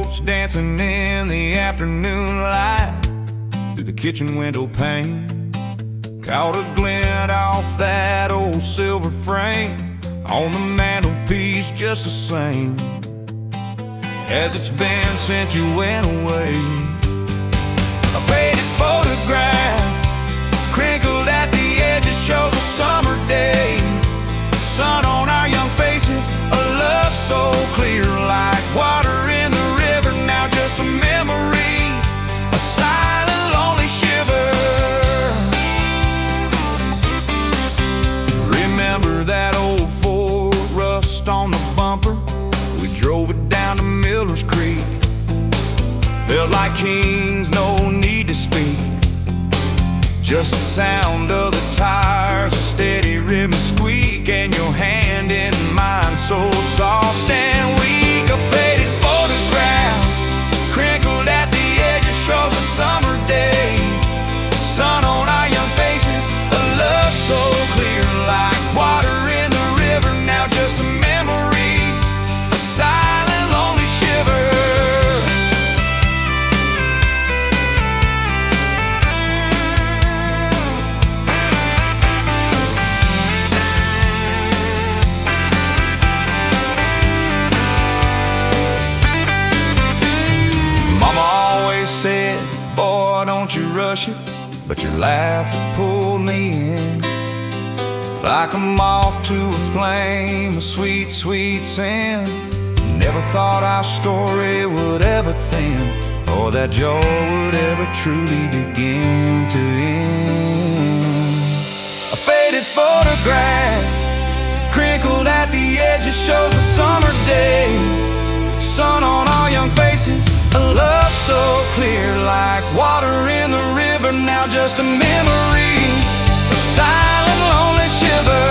ghosts dancing in the afternoon light through the kitchen window pane. Caught a glint off that old silver frame on the mantelpiece, just the same as it's been since you went away. A faded photograph crinkled at the edges shows a summer day. Sun on our young faces, a love so clear like water in the river. Now just a memory, a silent lonely shiver. Remember that old Ford, rust on the bumper? We drove it down to Miller's Creek. Felt like kings, no need to speak. Just the sound of the tires, a steady rhythm squeak, and your hand in mine so soft and weak. A faded photograph crinkled at the edges shows a summer day. Sun on our young faces, a love so clear like water in the river. Now just a memory, a silent lonely shiver. Said, boy, don't you rush it, but your laugh pulled me in like a moth to a flame, a sweet, sweet sin. Never thought our story would ever thin, or that joy would ever truly begin to end. A faded photograph crinkled at the edges shows a summer day. Sun on our young faces, a love so clear like water in the river. Now just a memory, a silent lonely shiver.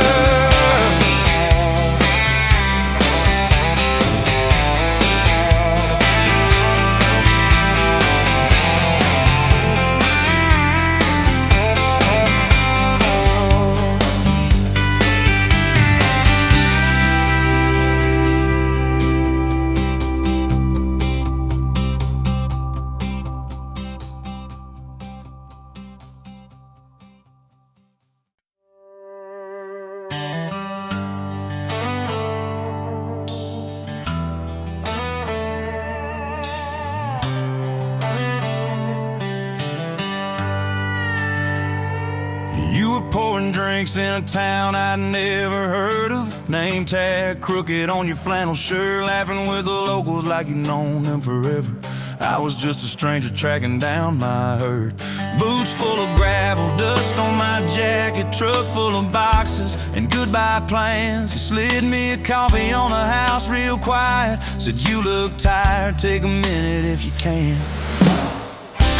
Pouring drinks in a town I'd never heard of. Name tag crooked on your flannel shirt, laughing with the locals like you've known them forever. I was just a stranger tracking down my herd. Boots full of gravel, dust on my jacket, truck full of boxes and goodbye plans. You slid me a coffee on the house real quiet, said you look tired, take a minute if you can.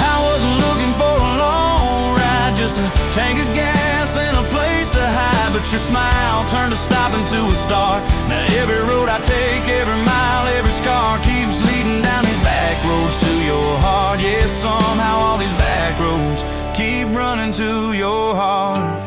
I wasn't looking for a long ride, just a tank of gas and a place to hide. But your smile turned a stop into a start. Now every road I take, every mile, every scar keeps leading down these back roads to your heart. Yeah, somehow all these back roads keep running to your heart.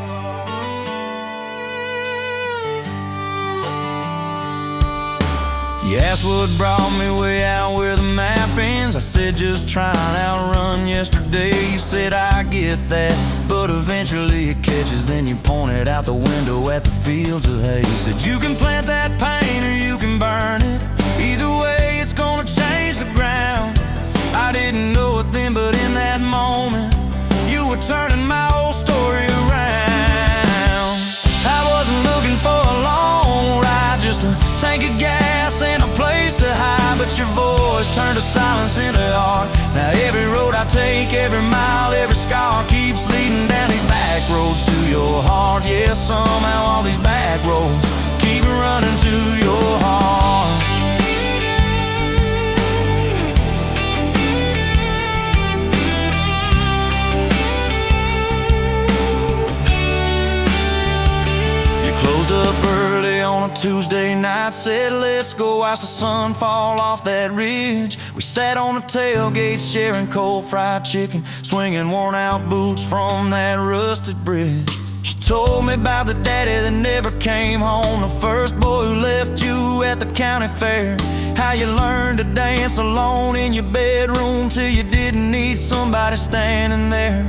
You asked what brought me way out where the map ends. I said just trying to outrun yesterday. You said I get that, but eventually it catches. Then you pointed out the window at the fields of hay. Said you can plant that pain or you can burn it. Either way it's gonna change the ground. I didn't know it then, but in that moment you were turning my whole story around. I wasn't looking for a long ride, just a tank of gas and a place to hide. But your voice turned to silence into art. Now every road I take, every mile, every scar keeps leading down these back roads to your heart. Yeah, somehow all these back roads keep running to your heart. Closed up early on a Tuesday night, said let's go watch the sun fall off that ridge. We sat on the tailgate sharing cold fried chicken, swinging worn out boots from that rusted bridge. She told me about the daddy that never came home, the first boy who left you at the county fair. How you learned to dance alone in your bedroom till you didn't need somebody standing there.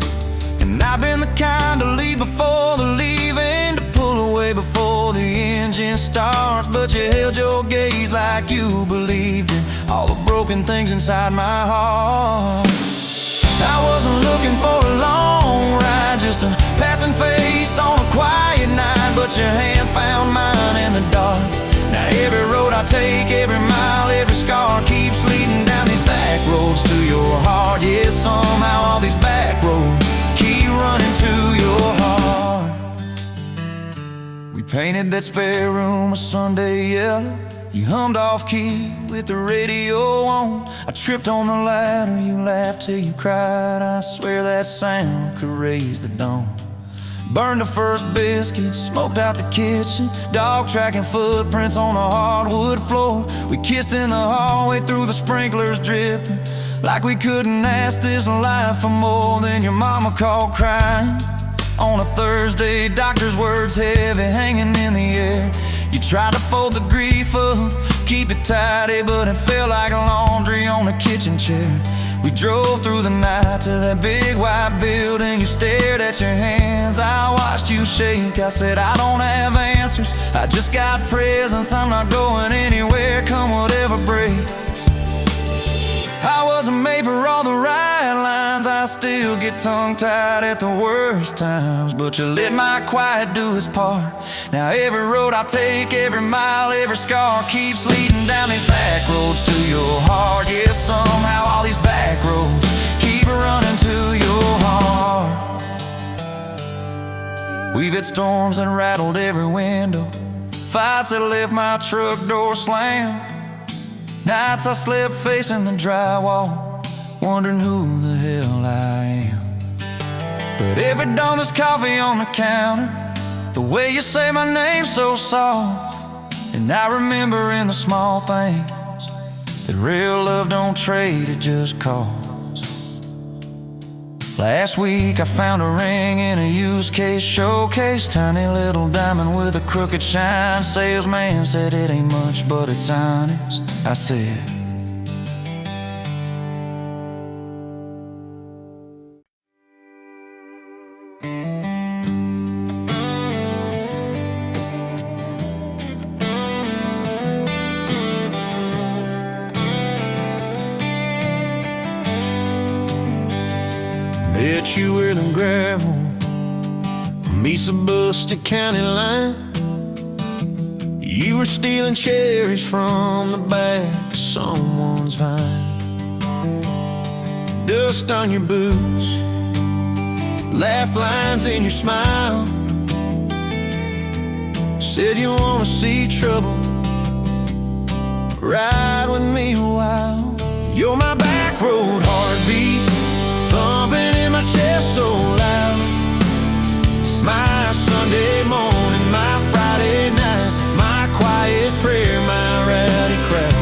And I've been the kind to leave before the leaving, to pull away before the engine starts. But you held your gaze like you believed in all the broken things inside my heart. I wasn't looking for a long ride, just a passing face on a quiet night, but your hand found mine in the dark. Now every road I take, every mile, every scar keeps leading down these back roads to your heart. Yeah, somehow all these back roads keep running to your heart. We painted that spare room a Sunday yellow. You hummed off key with the radio on. I tripped on the ladder, you laughed till you cried. I swear that sound could raise the dawn. Burned the first biscuit, smoked out the kitchen, dog tracking footprints on the hardwood floor. We kissed in the hallway through the sprinklers dripping, like we couldn't ask this life for more. Than your mama called crying on a Thursday, doctor's words heavy hanging in the air. You tried to fold the grief up, keep it tidy, but it felt like laundry on a kitchen chair. We drove through the night to that big white building. You stared at your hands, I watched you shake. I said, I don't have answers, I just got presents. I'm not going anywhere, come whatever breaks. I wasn't made for all the right lines, I still get tongue-tied at the worst times. But you let my quiet do its part. Now every road I take, every mile, every scar keeps leading down these back roads to your heart. Yeah, somehow all these back roads keep running to your heart. We've had storms that rattled every window, fights that left my truck door slammed. Nights I slept facing the drywall, wondering who the hell I am. But every dawn there's coffee on the counter, the way you say my name so soft. And I remember in the small things that real love don't trade, it just costs. Last week I found a ring in a used case showcase, tiny little diamond with a crooked shine. Salesman said it ain't much, but it's honest. I said, met you where the gravel meets the Busted County line. You were stealing cherries from the back of someone's vine. Dust on your boots, laugh lines in your smile. Said you wanna see trouble, ride with me a while. You're my back road heartbeat, thumping in my chest so loud. My Sunday morning, my Friday night, my quiet prayer, my rowdy crowd.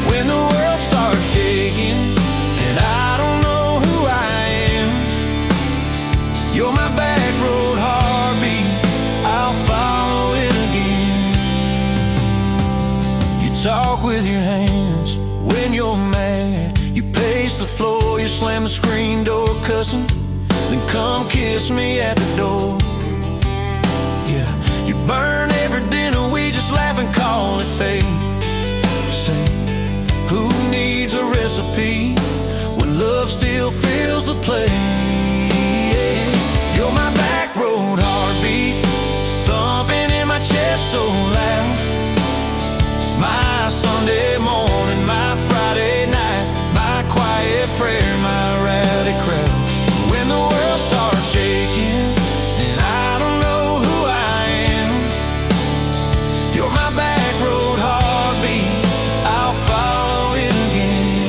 When the world starts shaking and I don't know who I am, you're my back road heartbeat, I'll follow it again. You talk with your hands when you're mad, you pace the floor, you slam the screen door cussing, then come kiss me at the door. Yeah, you burn every dinner, we just laugh and call it fate. Say, who needs a recipe when love still fills the plate? You're my back road heartbeat, thumping in my chest so loud. My Sunday morning, my Friday night, my quiet prayer, my rowdy crowd. When the world starts shaking and I don't know who I am, you're my back road heartbeat, I'll follow it again.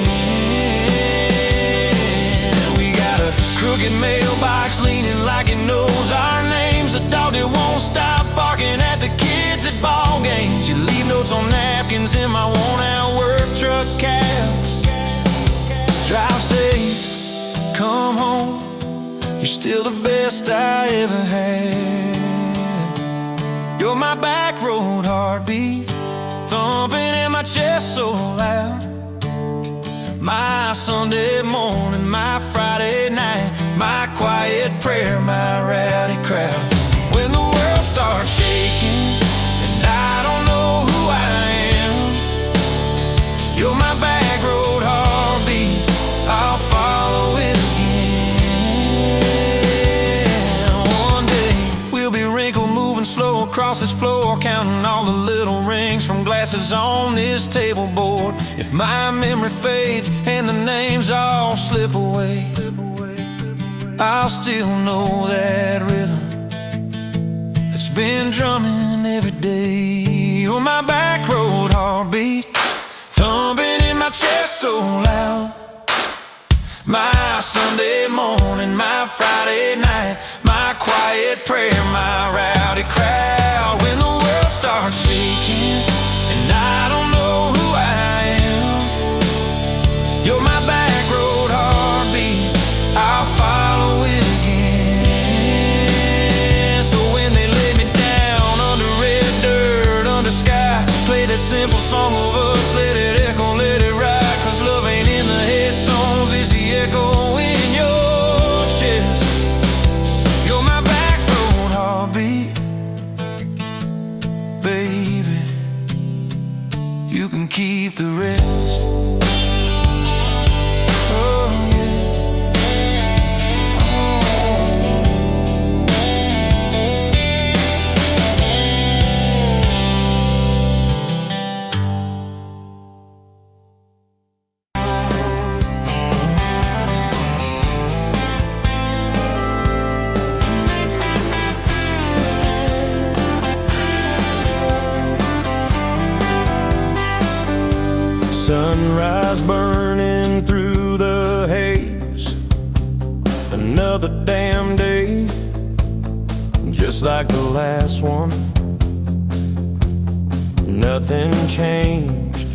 We got a crooked mailbox leaning like it knows our names, a dog that won't stop barking at the kids at ball games. You leave notes on napkins in my worn-out work truck cab. Drive safe, come home, you're still the best I ever had. You're my back road heartbeat, thumping in my chest so loud. My Sunday morning, my Friday night, my quiet prayer, my rowdy crowd. When the world starts shaking and I don't know who I am, you're my back road heartbeat, I'll follow it again. One day we'll be wrinkled, moving slow across this floor, counting all the little rings from glasses on this table board. If my memory fades and the names all slip away, I'll still know that rhythm that's been drumming every day. You're my back road heartbeat, thumping in my chest so loud. My Sunday morning, my Friday night, my quiet prayer, my rowdy crowd. When the world starts shaking and I don't know who I am, you're my back road heartbeat, I'll follow it again. So when they lay me down under red dirt, under sky, play that simple song of us, let it echo, let it ride. Cause love ain't in the headstones, it's the echo in your chest. You're my back road heartbeat, baby, you can keep the rest. Oh yeah. Sunrise burning through the haze, another damn day, just like the last one. Nothing changed,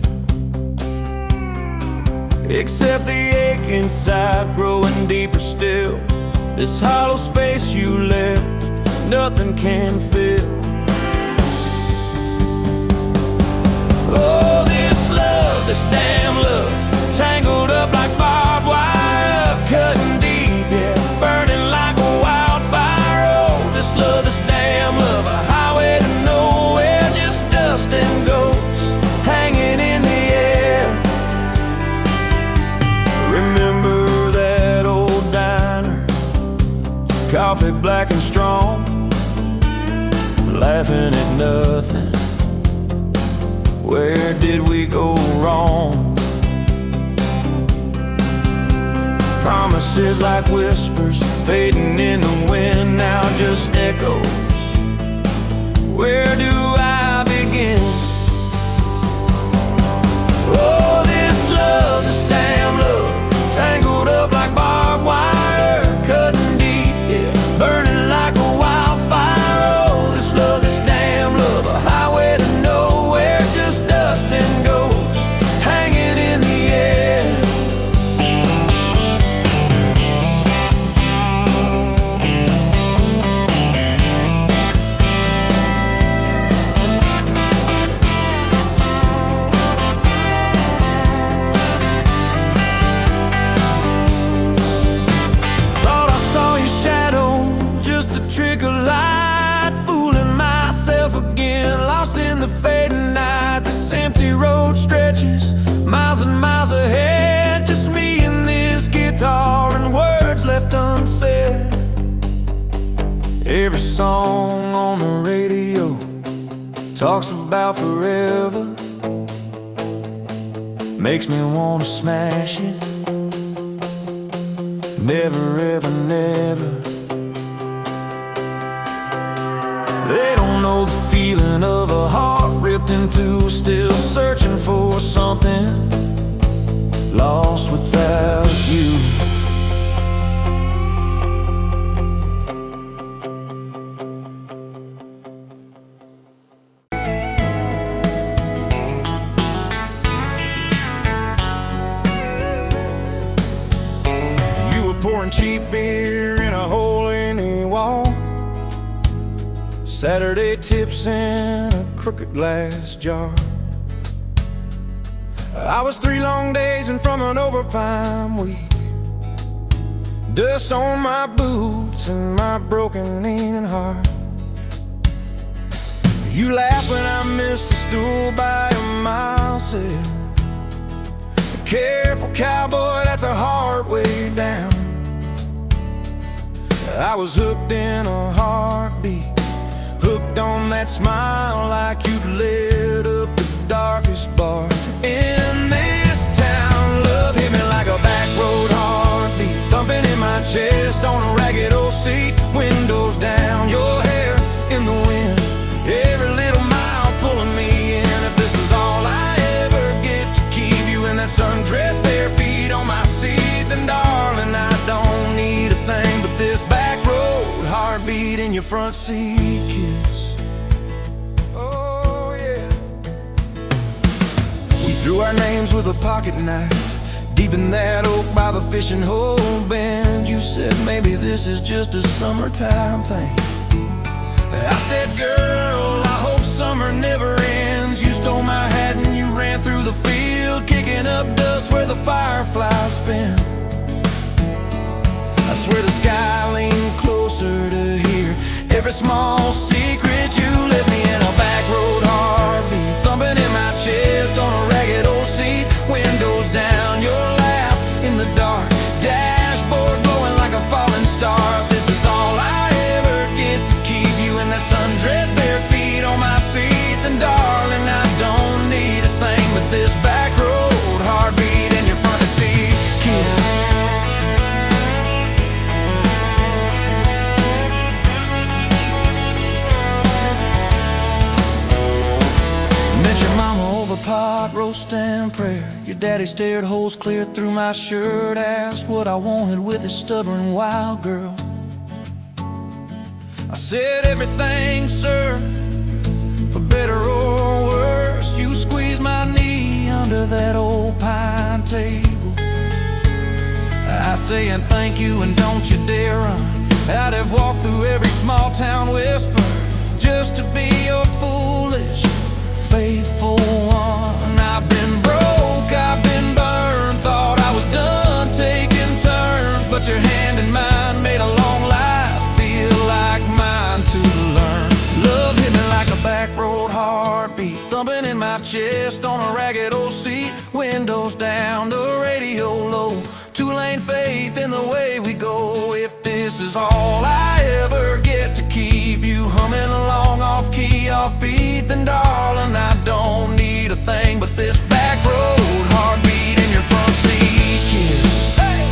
except the ache inside growing deeper still. This hollow space you left, nothing can fill. Oh, this love, this damn love, tangled up like barbed wire, cutting deep, yeah, burning like a wildfire. Oh, this love, this damn love, a highway to nowhere, just dust and ghosts hanging in the air. Remember that old diner, coffee black and strong, laughing at nothing. Where did we go wrong? Promises like whispers fading in the wind, now just echoes. Where do I begin? Oh, this love, this damn love, tangled up like barbed wire, cutting deep, yeah, burning like a wildfire. Oh, this love, this damn love, a highway to nowhere, just dust and ghosts hanging in the air. Thought I saw your shadow, just a trick of light, fooling myself again, lost in the fading night. This empty road stretches miles and miles ahead, just me and this guitar and words left unsaid. Every song on the radio talks about forever, makes me wanna smash it. Never ever never. They don't know the feeling of a heart ripped in two, still searching for something, lost without you. You were pouring cheap beer in a hole in the wall, Saturday tips in a crooked glass jar. I was 3 long days and from an overtime week, dust on my boots and my broken knee and heart. You laughed when I missed a stool by a mile, said, "Careful, cowboy, that's a hard way down." I was hooked in a heartbeat, hooked on that smile like you'd lit up the darkest bar in this town. Love hit me like a back road heartbeat, thumping in my chest on a ragged old seat, windows down, your hair in the wind, every little mile pulling me in. If this is all I ever get to keep you in that sundress, bare feet on my seat, then darling, I don't need a thing but this back road heartbeat in your front seat kiss. Oh yeah. We threw our names with a pocket knife deep in that oak by the fishing hole bend. You said maybe this is just a summertime thing. I said, girl, I hope summer never ends. You stole my hat and you ran through the field, kicking up dust where the fireflies spin. I swear the sky leaned closer to hear every small secret you let me in. A back road heartbeat thumping in my chest on a ragged old seat, windows down, your laugh in the dark, dashboard glowing like a falling star. This is all I ever get to keep you in that sundress, bare feet on my seat, then darling, I don't need a thing but this back road heartbeat in your front seat kiss. Pot roast and prayer, your daddy stared holes clear through my shirt, asked what I wanted with his stubborn wild girl. I said everything, sir, for better or worse. You squeezed my knee under that old pine table. I say and thank you and don't you dare run. I'd have walked through every small town whisper just to be your foolish faithful one. I've been broke, I've been burned, thought I was done taking turns, but your hand in mine made a long life feel like mine to learn. Love hit me like a back road heartbeat, thumping in my chest on a ragged old seat, windows down, the radio low, 2-lane faith in the way we go. If this is all I ever get to keep you humming along off key, off beat, then darling, I don't need a thing but this back road heartbeat in your front seat kiss. Hey!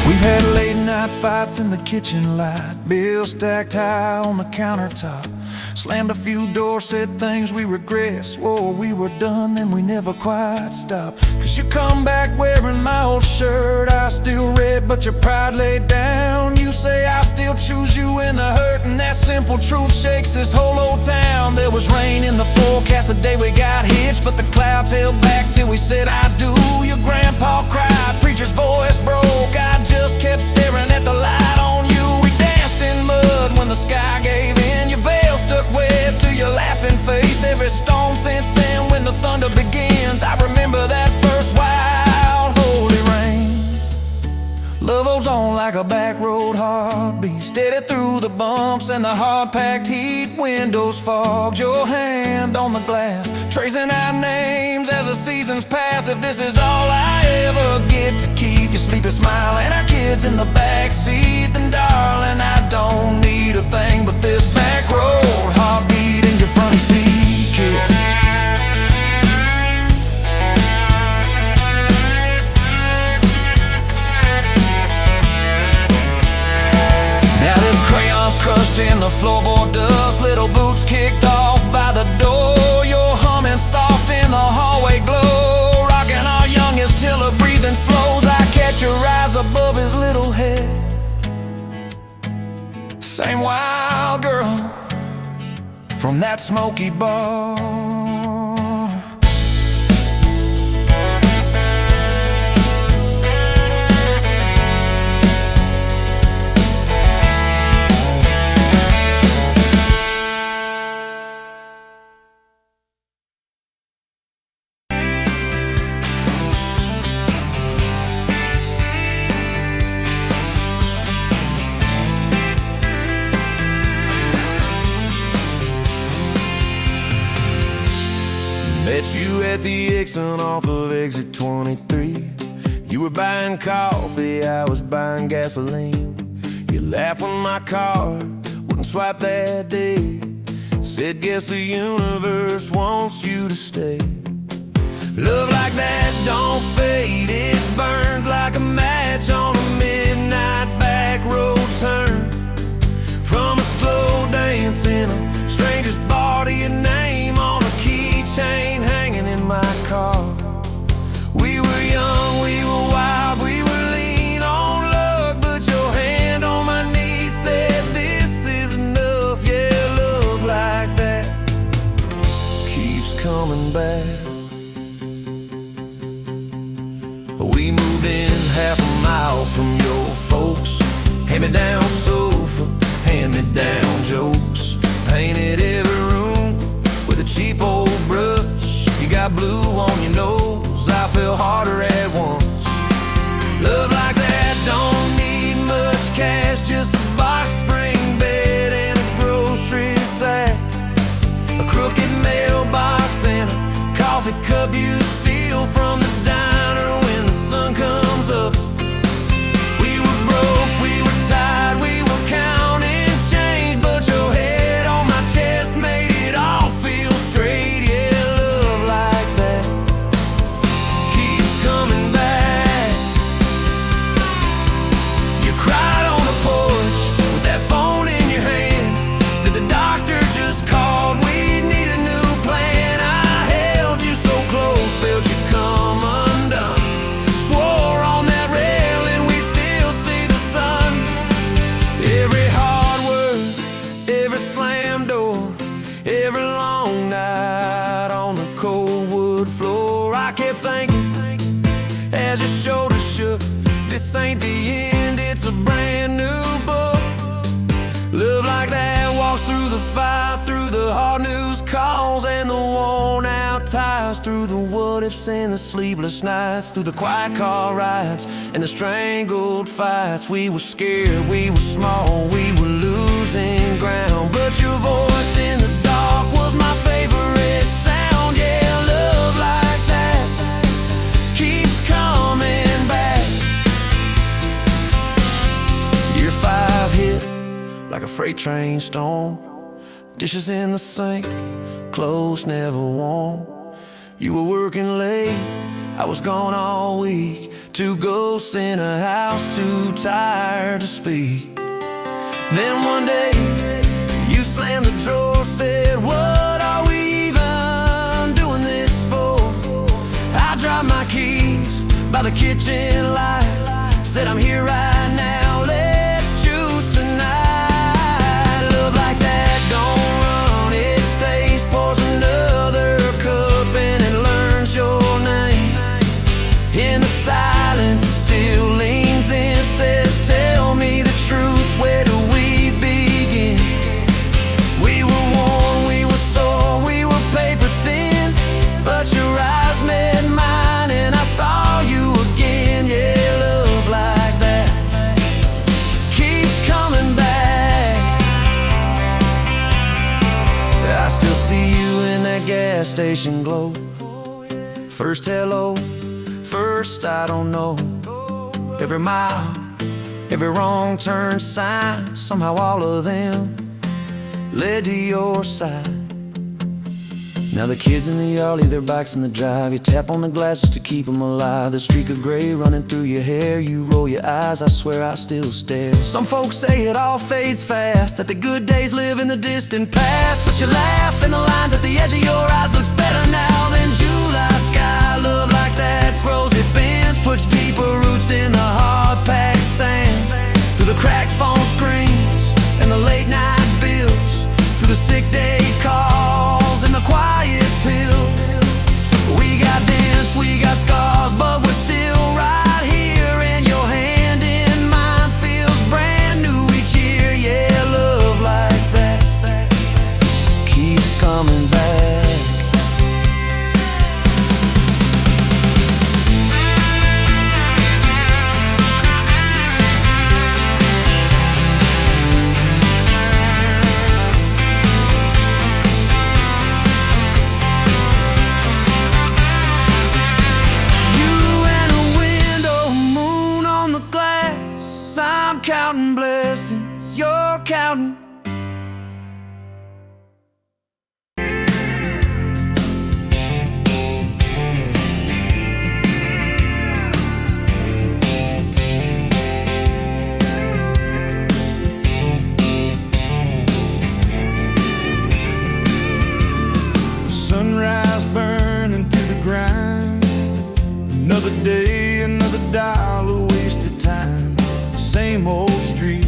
We've had late night fights in the kitchen light, bills stacked high on the countertop, slammed a few doors, said things we regret, swore we were done, then we never quite stopped. Cause you come back wearing my old shirt, I still red but your pride laid down. You say I still choose you in the hurt, and that simple truth shakes this whole old town. There was rain in the forecast the day we got hitched, but the clouds held back till we said I do. Your grandpa cried, preacher's voice broke, I just kept staring at the light on you. We danced in mud when the sky gave in, your veil stuck web to your laughing face. Every storm since then when the thunder begins, I remember that first wild holy rain. Love holds on like a back road heartbeat, steady through the bumps and the hard-packed heat. Windows fogged, your hand on the glass, tracing our names as the seasons pass. If this is all I ever get to keep you sleeping, smiling, our kids in the back seat, then darling, I don't need a thing but this back road heartbeat in your front seat kiss. Now this crayon's crushed in the floorboard dust, little boots kicked off by the door, you're humming soft in the hallway glow, rocking our youngest till her breathing slows. I catch your eyes above his little head, same wild girl from that smoky bar. Met you at the exit off of exit 23. You were buying coffee, I was buying gasoline. You laughed when my card wouldn't swipe that day. Said, guess the universe wants you to stay. Love like that don't fade, it burns like a match on a midnight back road turn. From a slow dance in a stranger's bar to your name on a keychain hanging in my car. We were young, we were wild, we were lean on luck, but your hand on my knee said this is enough. Yeah, love like that keeps coming back. We moved in half a mile from your folks. Hand-me-down sofa, hand-me-down jokes. Painted every room with a cheap old brush. You got blue on your nose, I fell harder at once. Love like that don't need much cash, just a box spring bed and a grocery sack, a crooked mailbox and a coffee cup you steal from the diner when the sun comes up. We were broke, we were tired, we were counting change, but your head on my chest made it all feel straight. Yeah, love like that keeps coming back. You cried on the porch with that phone in your hand. Said the doctor just called, we need a new plan. I held you so close, felt you come undone. Swore on that railing we still see the sun. Every hard word, every slam door, every long night on the cold wood floor. I kept thinking as your shoulders shook, this ain't the end, it's a brand new book. Love like that walks through the fight, through the hard news calls and the worn out tires, through the what ifs and the sleepless nights, through the quiet car rides and the strangled fights. We were scared, we were small, we were losing ground, but your voice in the dark was my favorite sound. Yeah, love like that keeps coming back. Year 5 hit like a freight train storm. Dishes in the sink, clothes never warm. You were working late, I was gone all week. 2 ghosts in a house, too tired to speak. Then one day, you slammed the drawer, said, what are we even doing this for? I dropped my keys by the kitchen light, said I'm here right now, let's choose tonight. Love like that don't run, it stays, pours another cup and it learns your name. In the silence it still leans in, says tell me the truth, where do we begin? We were worn, we were sore, we were paper thin, but your eyes met mine and I saw you again. Yeah, love like that keeps coming back. I still see you in that gas station glow. First hello, first I don't know. Every mile, every wrong turn sign, somehow all of them led to your side. Now the kids in the yard leave their bikes in the drive. You tap on the glasses to keep them alive. The streak of gray running through your hair. You roll your eyes, I swear I still stare. Some folks say it all fades fast, that the good days live in the distant past, but you laugh and the lines at the edge of your eyes looks better now than July sky. Love like that grows, it bends, puts deeper roots in the hard-packed sand. Through the cracked phone screens and the late night bills, through the sick day calls and the quiet pills. We got dents, we got scars, but we're still right here, and your hand in mine feels brand new each year. Yeah, love like that keeps coming back. day, another dollar wasted time. Same old street,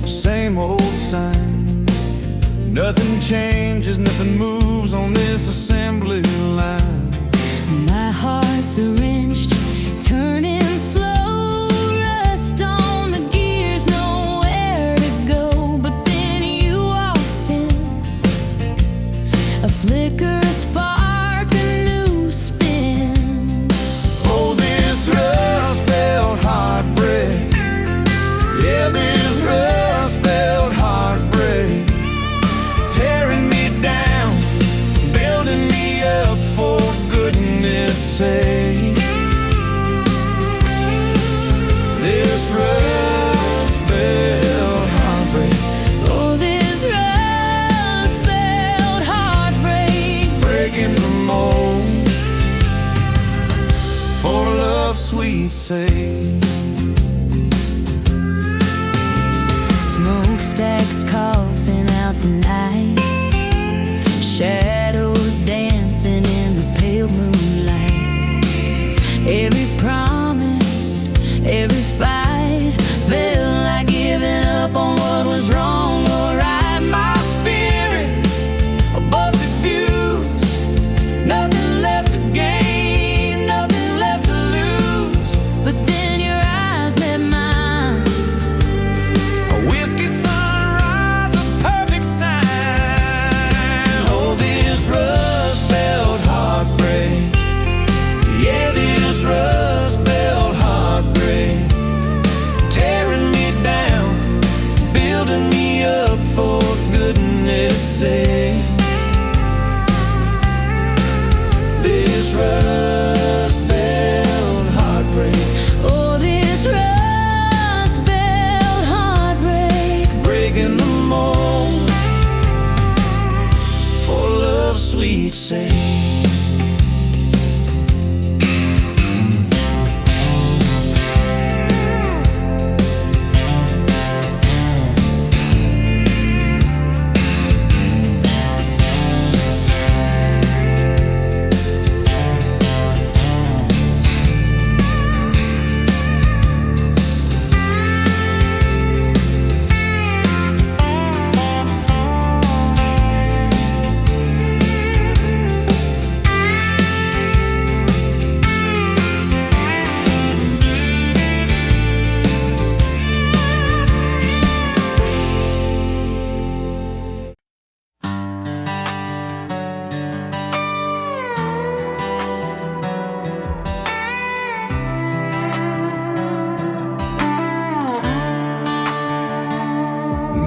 same old sign. Nothing changes, nothing moves on this assembly line. My heart's a wrenched, turning slow, rust on the gears, nowhere to go. But then you walked in, a flicker, a spark, a new spin. Oh, this rust belt heartbreak, yeah, this rust belt heartbreak, tearing me down, building me up, for goodness sake. This rust belt heartbreak, Oh, this rust belt heartbreak, breaking the mold, for love's sweet sake. smokestacks coughing out the night, shadows dancing in the pale moonlight. Every promise, every fight felt like giving up on what was wrong or right. My spirit, a busted fuse, nothing left to gain, nothing left to lose. But then your eyes met mine, A whiskey sunrise, a perfect sign. Oh, this rust belt heartbreak, yeah, this rust belt heartbreak, tearing me down, building me up, for goodness sake. This rust belt heartbreak, oh, this rust belt heartbreak, breaking the mold, for love's sweet sake.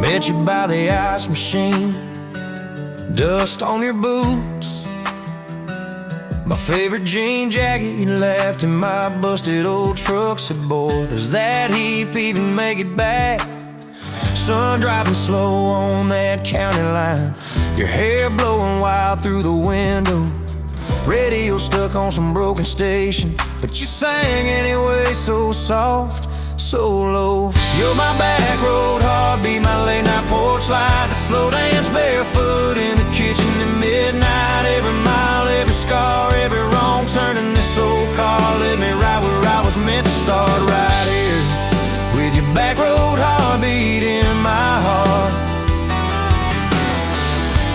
Met you by the ice machine, dust on your boots, my favorite jean jacket you left in my busted old truck. Said, boy, does that heap even make it back? Sun driving slow on that county line, your hair blowing wild through the window, radio stuck on some broken station, but you sang anyway, so soft, so low. You're my back road heartbeat, my late night porch light, the slow dance barefoot in the kitchen at midnight. Every mile, every scar, every wrong turn in this old car led me right where I was meant to start, right here with your back road heartbeat in my heart.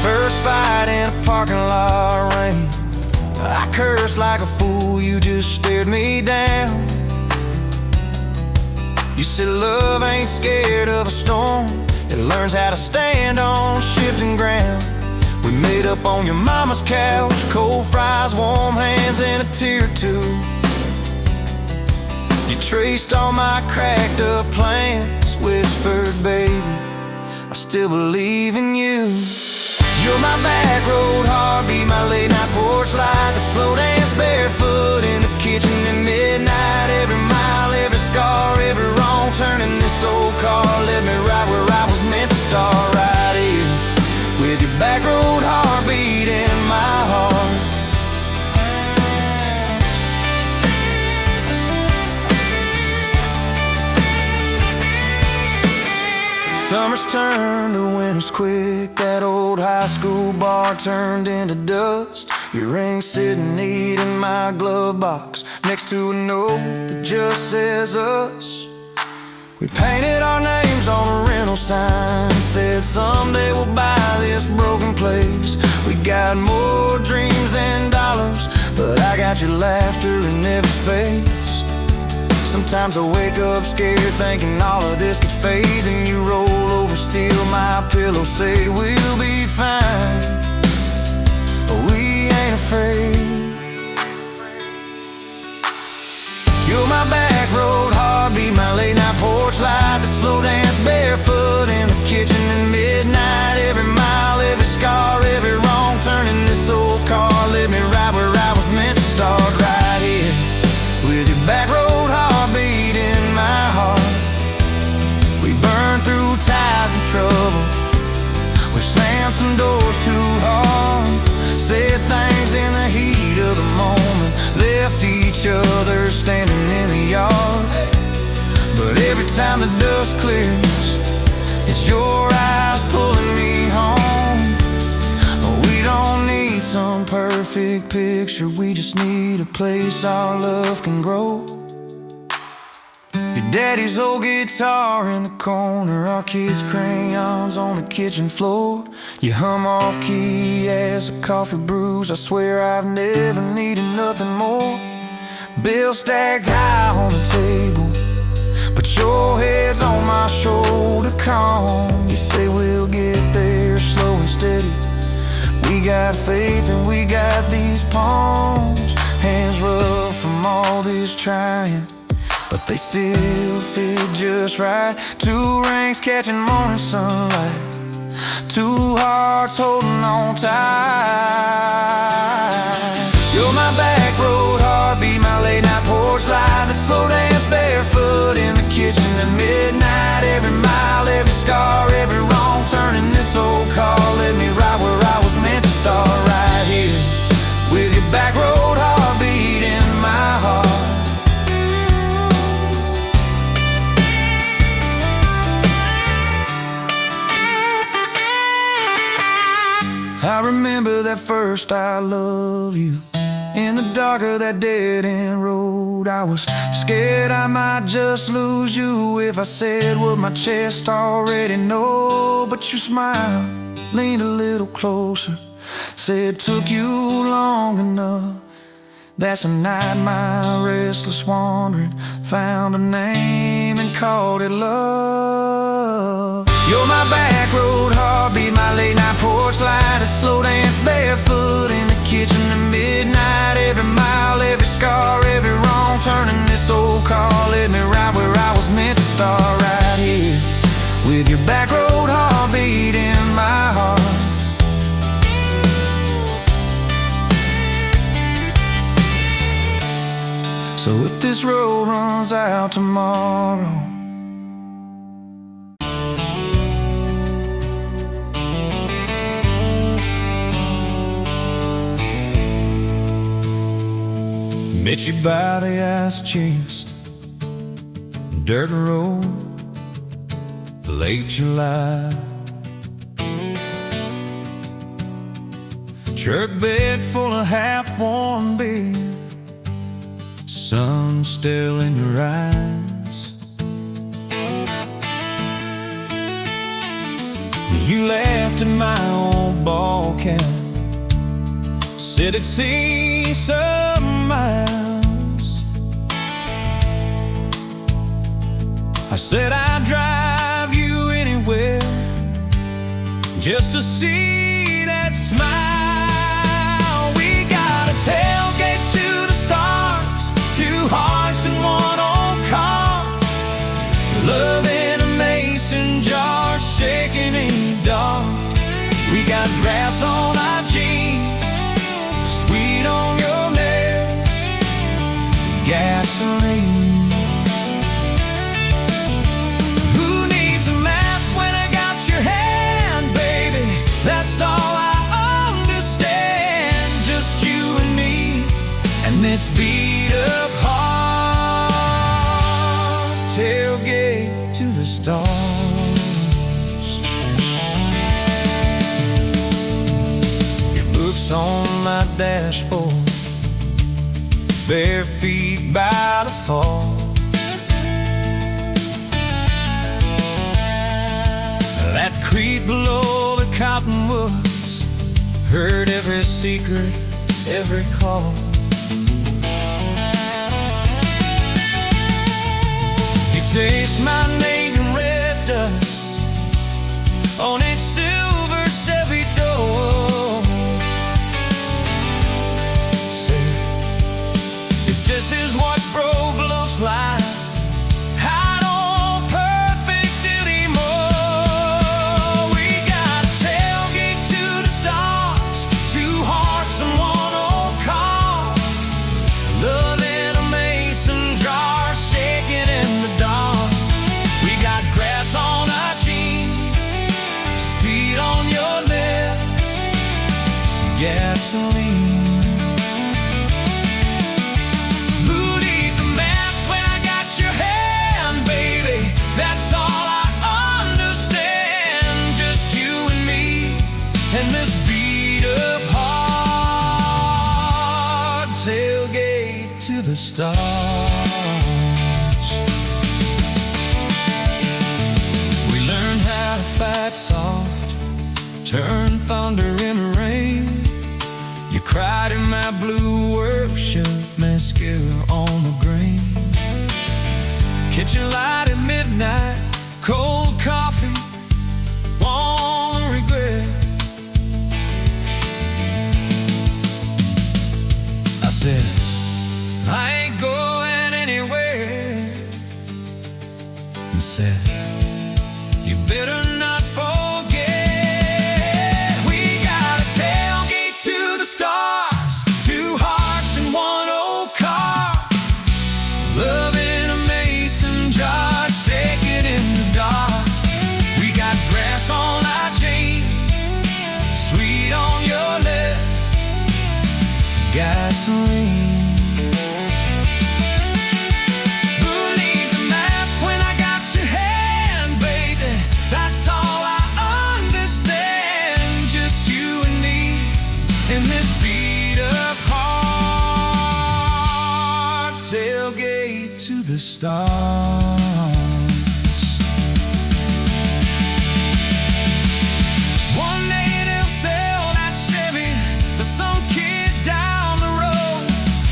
First fight in a parking lot rain, I cursed like a fool, you just stared me down. You said love ain't scared of a storm, it learns how to stand on shifting ground. We made up on your mama's couch, cold fries, warm hands, and a tear or two. You traced all my cracked up plans, whispered, baby, I still believe in you. You're my back road heartbeat, my late night porch light, the slow dance barefoot in the kitchen at midnight. Every mile, every scar, every wrong turn in this old car led me right where I was meant to start, right here with your back road heartbeat in my heart. Summer's turned to winter, us quick. That old high school bar turned into dust. Your ring sitting neat in my glove box, next to a note that just says us. We painted our names on a rental sign, said someday we'll buy this broken place. We got more dreams than dollars, but I got your laughter in every space. Sometimes I wake up scared, thinking all of this could fade. Then you roll over, steal my pillow, say we'll be fine, but we ain't afraid. You're my back road heartbeat, my late night porch light, the slow dance barefoot in the kitchen at midnight. Every mile, every scar, every wrong turn in this old car led me right where I was meant to start, right here with your back road heartbeat in my heart. We burned through ties and trouble, we slammed some doors too hard, said things in the heat of the moment, left each other standing in the yard. But every time the dust clears, it's your eyes pulling me home. We don't need some perfect picture, we just need a place our love can grow. Your daddy's old guitar in the corner, our kids' crayons on the kitchen floor. You hum off key as the coffee brews, I swear I've never needed nothing more. Bills stacked high on the table, but your head's on my shoulder, calm. You say we'll get there slow and steady. We got faith and we got these palms, hands rough from all this trying, but they still fit just right. Two rings catching morning sunlight, two hearts holding on tight. You're my back road heartbeat, my late night porch light, that slow dance barefoot in the kitchen at midnight. Every mile, every scar, every wrong turn in this old car led me right where I was meant to start, right here with your back road heartbeat in my heart. I remember that first I love you, in the dark of that dead-end road. I was scared I might just lose you if I said what my chest already know. But you smiled, leaned a little closer, said took you long enough. That's a night my restless wandering found a name and called it love. You're my back road heartbeat, my late night porch light, a slow dance barefoot in the kitchen at midnight. Every mile, every scar, every wrong turn in this old car led me right where I was meant to start, right here with your back road heartbeat in my heart. So if this road runs out tomorrow, met you by the ice chest, dirt road, late July. Truck bed full of half-warm beer, sun still in your eyes. You laughed at my old ball cap, said it'd see some miles. I said I'd drive you anywhere just to see that smile. We got a tailgate to the stars, two hearts in one old car, love in a mason jar shaking in the dark. We got grass on our jeans, sweet on your lips, gasoline. Who needs a map when I got your hand, baby? That's all I understand. Just you and me and this beat up heart, tailgate to the stars. lips on my dashboard, bare feet by the fall. That creek below the cottonwoods heard every secret, every call. He chased my name in red dust on its silver Chevy door. Said, it's just as what broke looks like. I don't perfect anymore. We got a tailgate to the stars, two hearts and one old car. Love in a mason jar, shaking in the dark. We got grass on our jeans, speed on your lips, gasoline. Who needs a map when I got your hand, baby? That's all I understand. Just you and me and this beat up heart. Tailgate to the stars. We learned how to fight soft, turn thunder into rain. You cried in my blue worship, mascara on the grain. Kitchen light at midnight, cold coffee, won't regret. I said, I ain't going anywhere. And said, you better not forget. We got a tailgate to the stars, two hearts and one old car. Love in a mason jar, shaking in the dark. We got grass on our jeans, sweet on your lips, gasoline. Who needs a map when I got your hand, baby? That's all I understand. Just you and me in this beat up heart. Tailgate to the stars. One day they'll sell that Chevy to some kid down the road.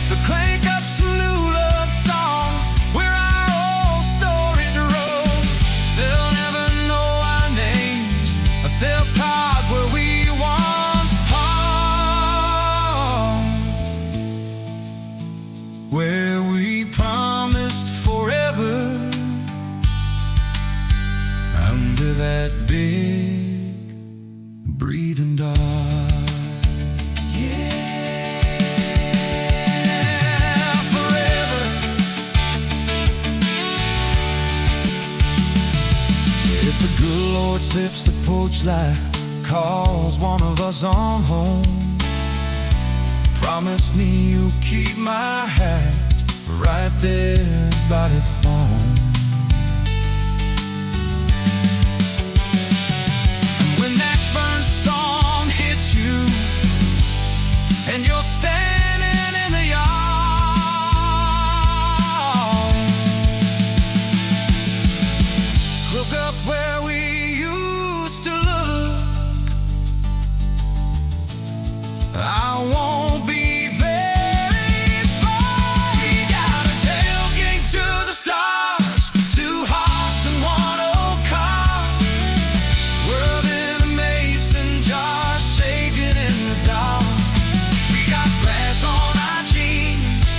They'll crank up some new love song where our old stories roll. They'll never know our names, but they'll park where we once parked, where we promised forever under that big breathing dog. Yeah, forever. If the good Lord sips the porch light, calls one of us on home, promise me you'll keep my hat right there by the phone. And when that burn storm hits you and you're standing in the yard, look up where we used to look. I won't be very far. We got a tailgate to the stars, two hearts and one old car. World in a mason jar, shaking in the dark. We got grass on our jeans,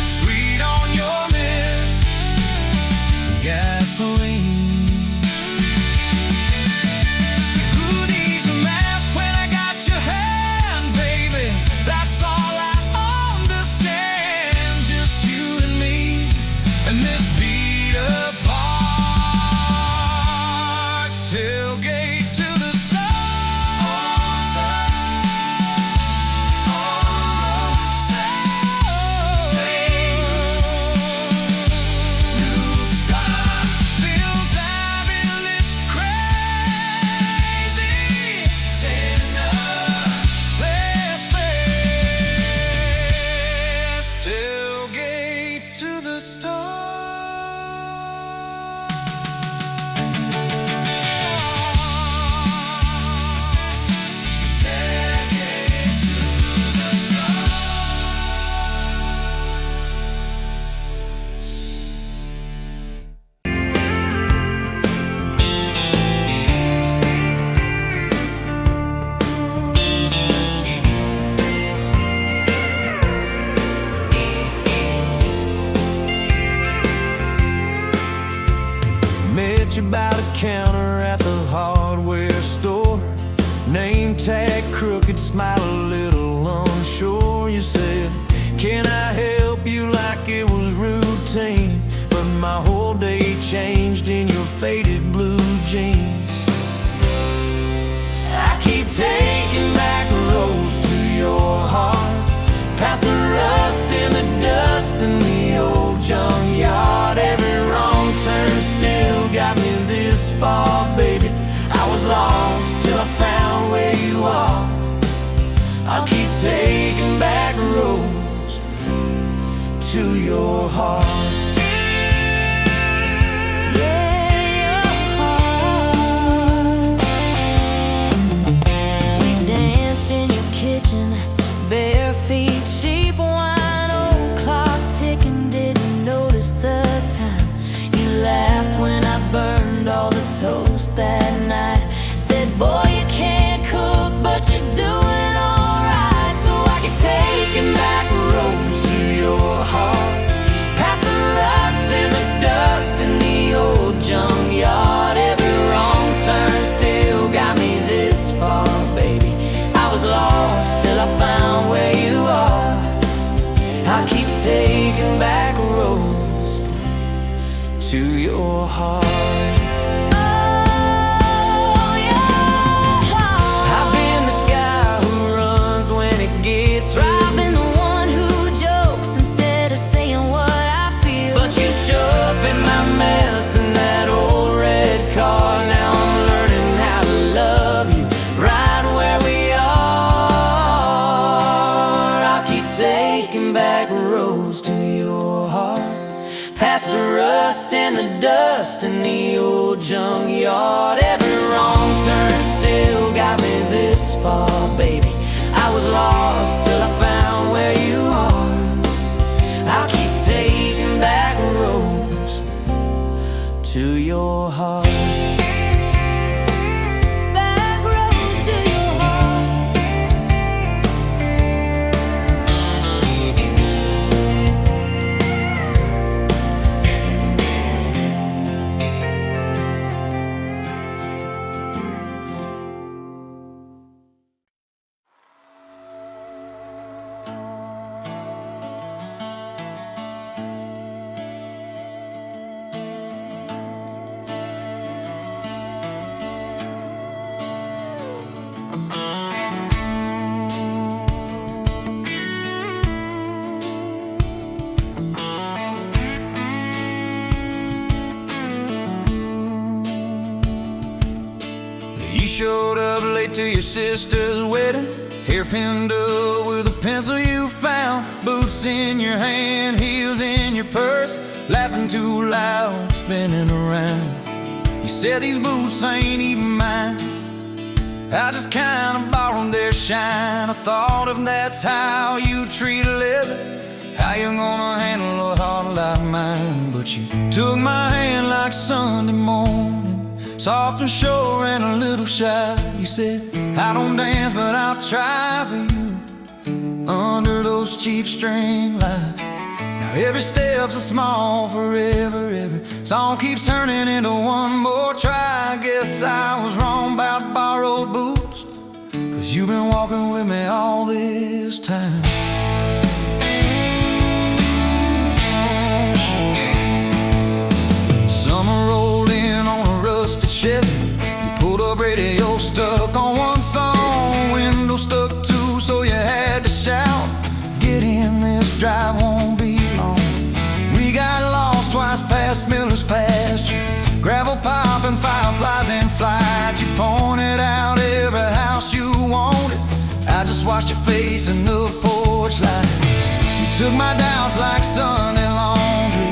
sweet on your lips, gasoline. Who needs a map when I got your hand, baby? you by the counter at the hardware store. Name tag crooked, smile a little unsure. You said, can I help you, like it was routine. But my whole day changed in your faded blue jeans. I keep taking back roads to your heart, past the rust and the dust in the old junkyard. Every wrong turn still got me this far, baby. I was lost till I found where you are. I'll keep taking back roads to your heart. Bare feet, cheap wine, old clock ticking, didn't notice the time. You laughed when I burned all the toast that night. Said, boy, you can't cook, but you're doing alright. So I keep taking back roads to your heart, past the rust and the dust in the old junkyard. Every wrong turn still got me this far, baby. I was lost till I found where you are. I keep taking back roads to your heart. Oh, yeah. I've been the guy who runs when it gets real. I've been the one who jokes instead of saying what I feel. But you show up in my mess in that old red car. Now I'm learning how to love you right where we are. Taking back roads to your heart, past the rust and the dust in the old junkyard. Every wrong turn still got me this far, baby. I was lost till I found where you are. I'll keep taking back roads to your heart. You showed up late to your sister's wedding, hair pinned up with a pencil you found, boots in your hand, heels in your purse, laughing too loud, spinning around. You said these boots ain't even mine, I just kinda borrowed their shine. I thought if that's how you treat a living, how you gonna handle a heart like mine? But you took my hand like Sunday morning, soft and sure and a little shy. You said, I don't dance, but I'll try for you under those cheap string lights. Now every step's a small forever, every song keeps turning into one more try. I guess I was wrong about borrowed boots, 'cause you've been walking with me all this time. Summer rolled in on a rusted Chevy. You pulled up, radio stuck on one song, window stuck too, so you had to shout, get in, this drive won't be long. We got lost twice past Miller's pasture, gravel popping, fireflies in flight. You pointed out every house you wanted, I just watched your face in the porch light. You took my doubts like Sunday laundry,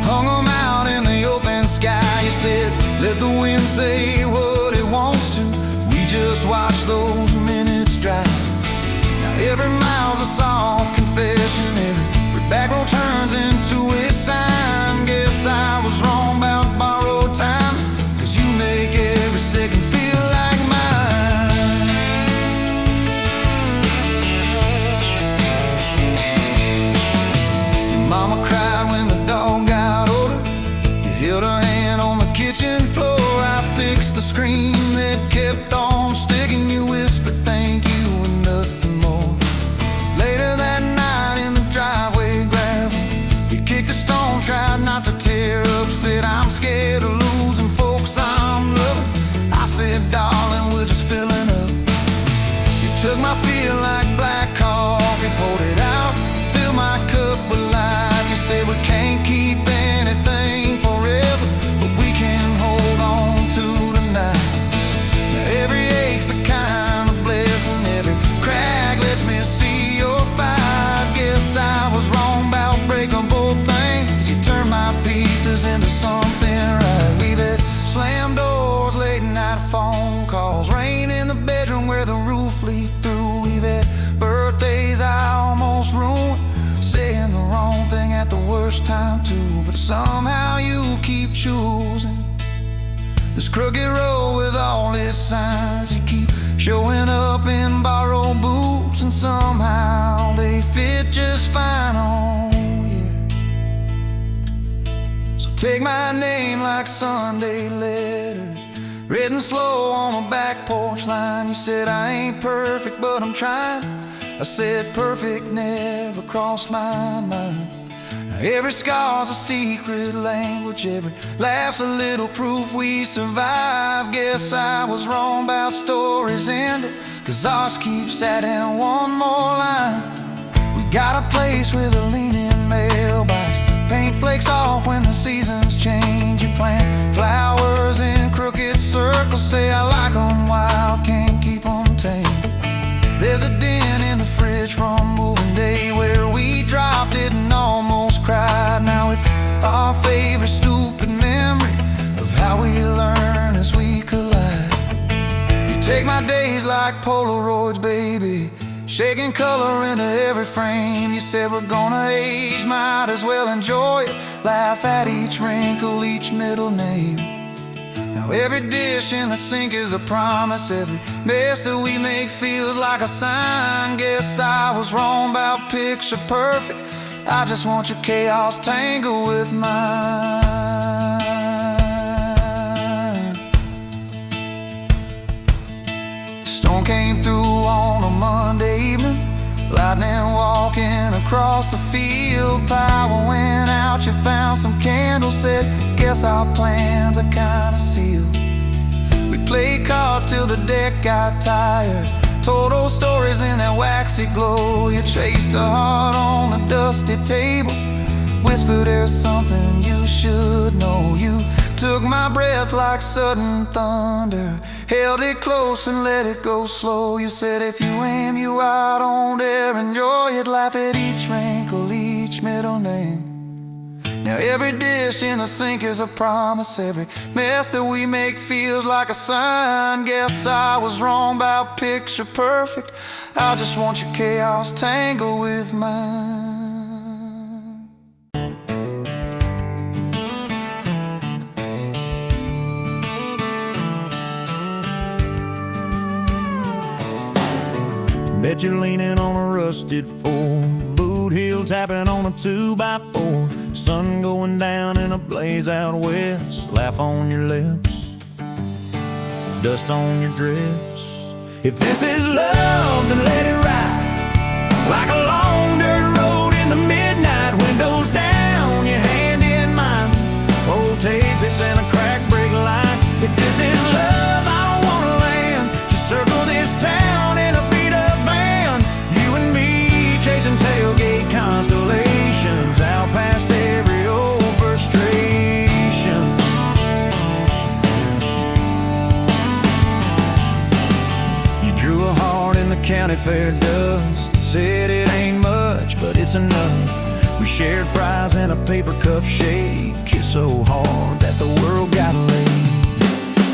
hung them out in the open sky. You said, let the wind say what it wants to, we just watch those minutes drive. Now every mile's a soft confession, every back road turns into a sign. Guess I was wrong about borrowed time, 'cause you make every second feel like mine. Your mama cried when the dog got older, you held her hand on the kitchen floor. like black coffee, poured it out, filled my cup with light. You said we can't keep anything forever, but we can hold on to tonight. Now every ache's a kind of blessing, every crack lets me see your fight. Guess I was wrong about breaking both things. You turned my pieces into something right. We've had slam doors, late night phone calls, rain in the bedroom where the roof leaked through. We've had birthdays I almost ruined, saying the wrong thing at the worst time too. But somehow you keep choosing this crooked road with all its signs. You keep showing up in borrowed boots, and somehow they fit just fine on you. So take my name like Sunday letters, written slow on a back porch line. You said I ain't perfect, but I'm trying. I said perfect never crossed my mind. Now every scar's a secret language, every laugh's a little proof we survive. Guess I was wrong about stories ending, 'cause ours keeps adding one more line. We got a place with a leaning mailbox, paint flakes off when the seasons change. You plant flowers in crooked circles, say I like 'em wild, can't keep 'em tame. There's a dent in the fridge from moving day where we dropped it and almost cried. Now it's our favorite stupid memory of how we learn as we collide. You take my days like Polaroids, baby, shaking color into every frame. You said we're gonna age, might as well enjoy it, laugh at each wrinkle, each middle name. Now every dish in the sink is a promise, every mess that we make feels like a sign. Guess I was wrong about picture perfect, I just want your chaos tangled with mine. Storm came through on a Monday evening, lightning walking across the field. Power went out, you found some candles, said guess our plans are kinda sealed. We played cards till the deck got tired, told old stories in that waxy glow. You traced a heart on the dusty table, whispered there's something you should know. You took my breath like sudden thunder, held it close and let it go slow. You said if you aim you out, don't dare enjoy it, laugh at each wrinkle, each middle name. Now every dish in the sink is a promise, every mess that we make feels like a sign. Guess I was wrong about picture perfect, I just want your chaos tangled with mine. Bet you're leaning on a rusted Ford, boot heel tapping on a 2x4. Sun going down in a blaze out west, laugh on your lips, dust on your dress. If this is love, then let it ride like a long dirt road in the midnight. Windows down, your hand in mine, old tape, it's in a crack brake line. If this is love, I don't wanna land, just circle this town in a beat-up van. You and me chasing tailgate constellations, out past every old frustration. You drew a heart in the county fair dust, said it ain't much, but it's enough. We shared fries in a paper cup shake, kissed so hard that the world got laid.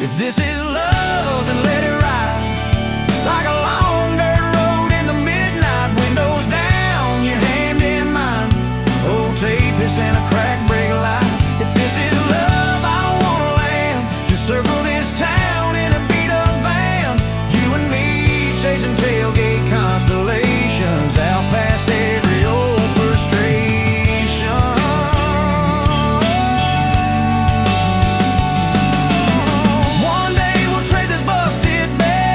If this is love, then let it ride like a long dirt road in the midnight. Windows down, your hand in mine, old tape, it's in a crack brake light. If this is love, I don't wanna land, just circle this town in a beat-up van. You and me chasing tailgate constellations, out past every old frustration. One day we'll trade this busted bed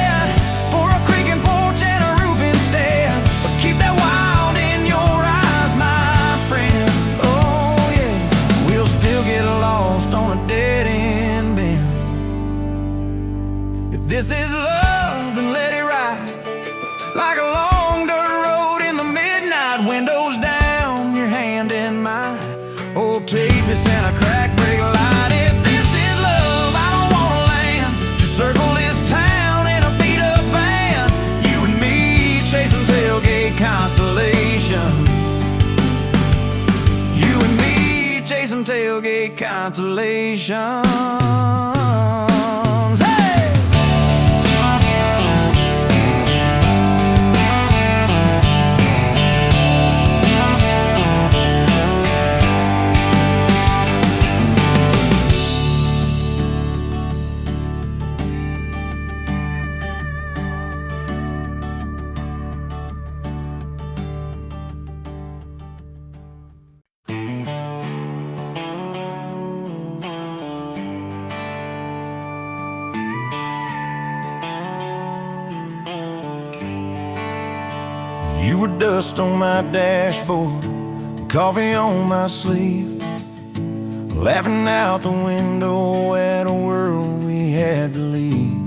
tailgate constellations. Hey! You were dust on my dashboard, coffee on my sleeve, laughing out the window at a world we had to leave.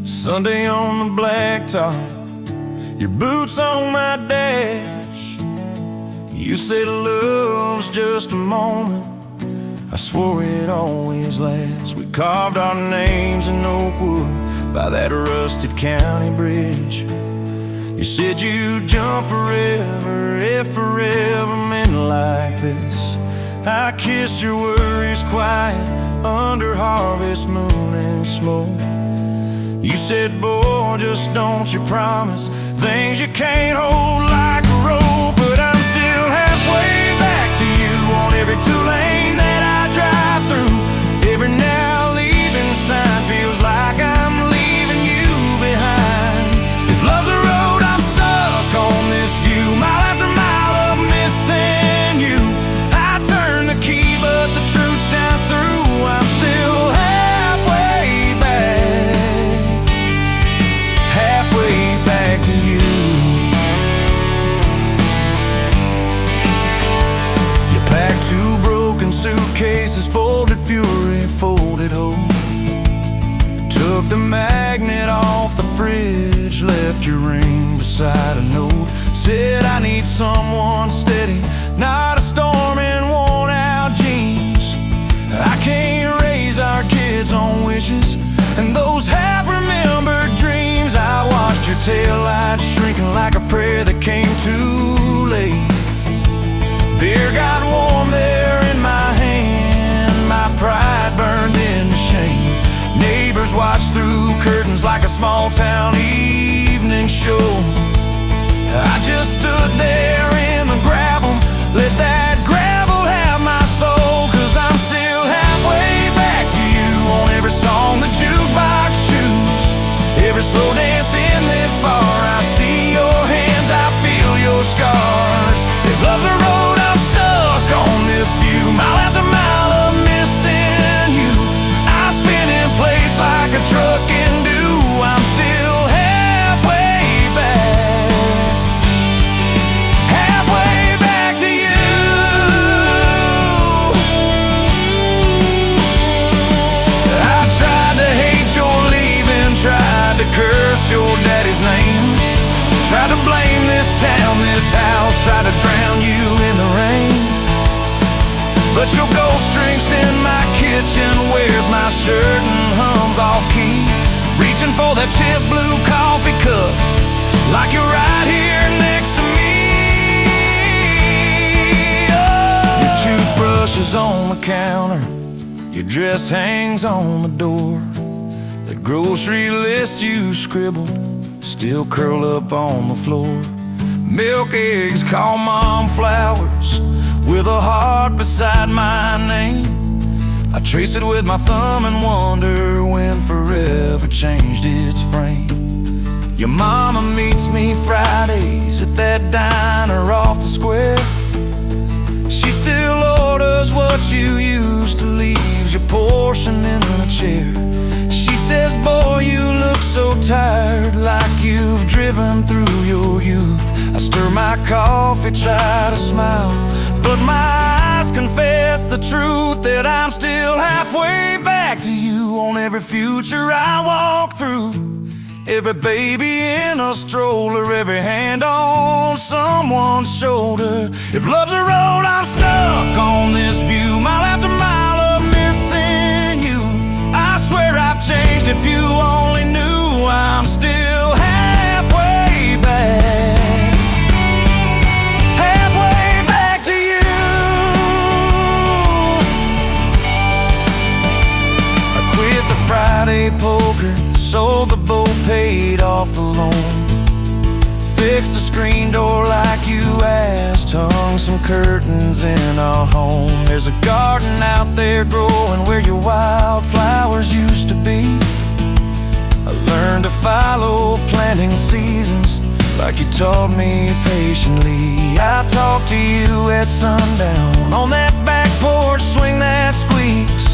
Sunday on the blacktop, your boots on my dash. You said love's just a moment, I swore it always lasts. We carved our names in oak wood by that rusted county bridge. You said you'd jump forever if forever meant like this. I kissed your worries quiet under harvest moon and smoke. You said, boy, just don't you promise things you can't hold like a rope. But I'm still halfway back to you on every two-lane that I drive through. Every now leaving sign feels like I'm leaving you behind. If love's a road, I'm stuck on this view, mile after mile of missing you. I turn the key, but the truth shines through. I'm still halfway back to you. You packed two broken suitcases, folded fury, folded hope. Took the magnet off the fridge, left your ring beside a note. Said I need someone steady, not a storm in worn out jeans. I can't raise our kids on wishes and those half-remembered dreams. I watched your taillights shrinking like a prayer that came too late. Beer got warm there in my hand, my pride burned into shame. Neighbors watched through curtains like a small-town evening show. I just stood there in the gravel, let that gravel have my soul. 'Cause I'm still halfway back to you on every song the jukebox choose. Every slow dance in this bar, I see your hands, I feel your scars. If love's a road, I'm stuck on this view, mile after mile of missing you. I spin in place like a truck can do. I'm still halfway back to you. I tried to hate your leaving, tried to curse your daddy's name, tried to blame this town, this house, tried to drown you in the rain. But your ghost drinks in my kitchen, wears my shirt and hums off key, reaching for that chip blue coffee cup like you're right here next to me. Oh. Your toothbrush is on the counter, your dress hangs on the door. The grocery list you scribbled still curl up on the floor. Milk, eggs, call mom flowers with a heart beside my name. I trace it with my thumb and wonder when forever changed its frame. Your mama meets me Fridays at that diner off the square. She still orders what you used to, leaves your portion in the chair. She says, boy, you look so tired, like you've driven through your youth. I stir my coffee, try to smile, but my eyes confess the truth, that I'm still halfway back to you on every future I walk through. Every baby in a stroller, every hand on someone's shoulder. If love's a road, I'm stuck on this view, mile after mile of missing you. I swear I've changed, if you only knew. I'm still halfway back to you. alone. Fixed the screen door like you asked, hung some curtains in our home. There's a garden out there growing where your wildflowers used to be. I learned to follow planting seasons like you taught me patiently. I talk to you at sundown on that back porch swing that squeaks.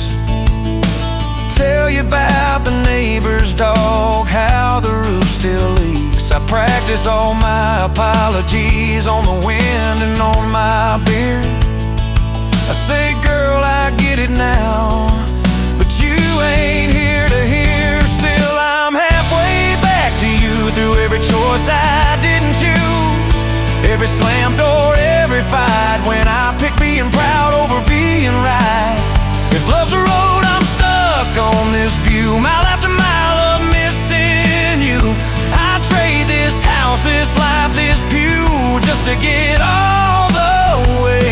Tell you about the neighbor's dog, how the roof still leaks. I practice all my apologies on the wind and on my beard. I say, girl, I get it now, but you ain't here to hear. Still, I'm halfway back to you through every choice I didn't choose, every slam door, every fight, when I pick being proud over being right. If love's a road, I'm stuck on this view, mile after mile of missing you. I trade this house, this life, this pew, just to get all the way.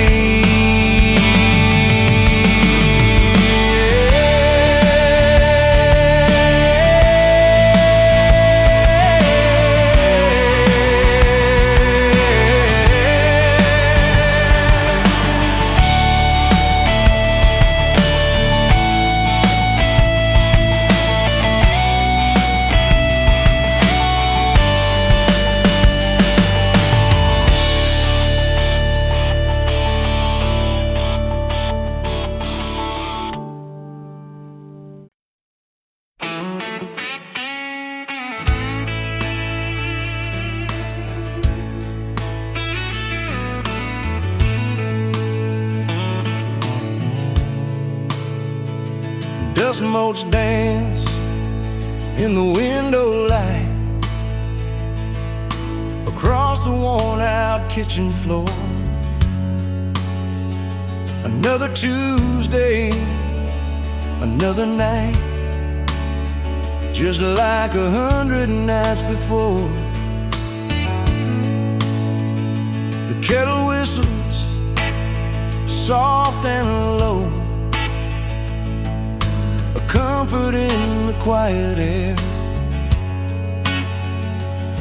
Dust motes dance in the window light across the worn-out kitchen floor. Another Tuesday, another night, just like 100 nights before. The kettle whistles soft and low, comfort in the quiet air.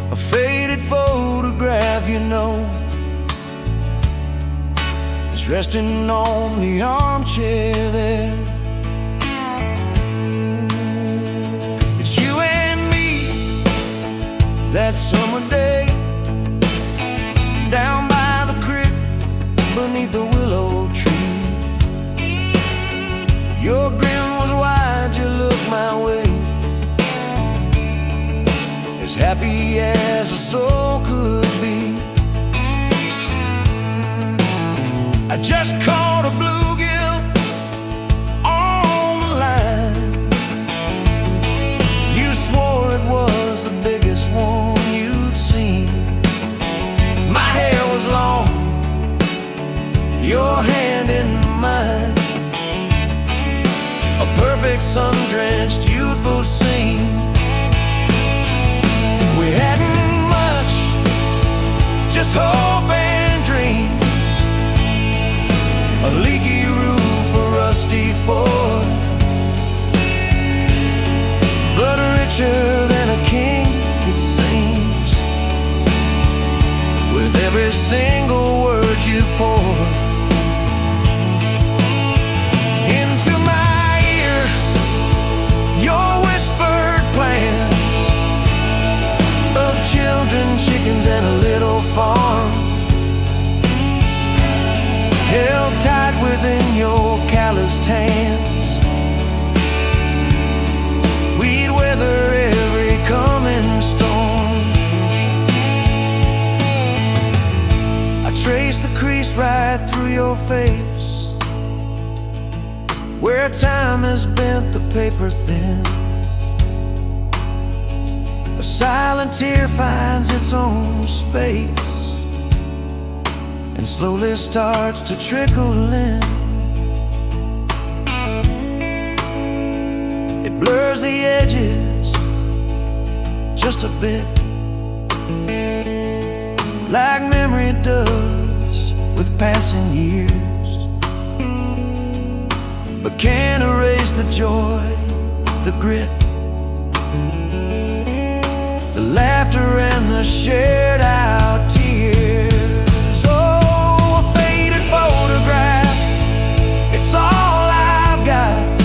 A faded photograph, you know, is resting on the armchair there. It's you and me that summer day, down by the creek beneath the willow tree. Your grin was wide, you looked my way, as happy as a soul could be. I just caught a bluegill on the line. You swore it was the biggest one you'd seen. My hair was long, your hand in mine, a perfect sun-drenched youthful scene. We hadn't much, just hope and dreams, a leaky roof, a rusty Ford, but richer than a king, it seems, with every single word you pour into my ear. Your whispered plans of children, chickens, and a little farm, held tight within your calloused hands. We'd weather every coming storm. I traced the crease right through your face, where time has bent the paper thin. A silent tear finds its own space and slowly starts to trickle in. It blurs the edges just a bit, like memory does with passing years, but can't erase the joy, the grit, the laughter laughter and the shared out tears. Oh, a faded photograph, it's all I've got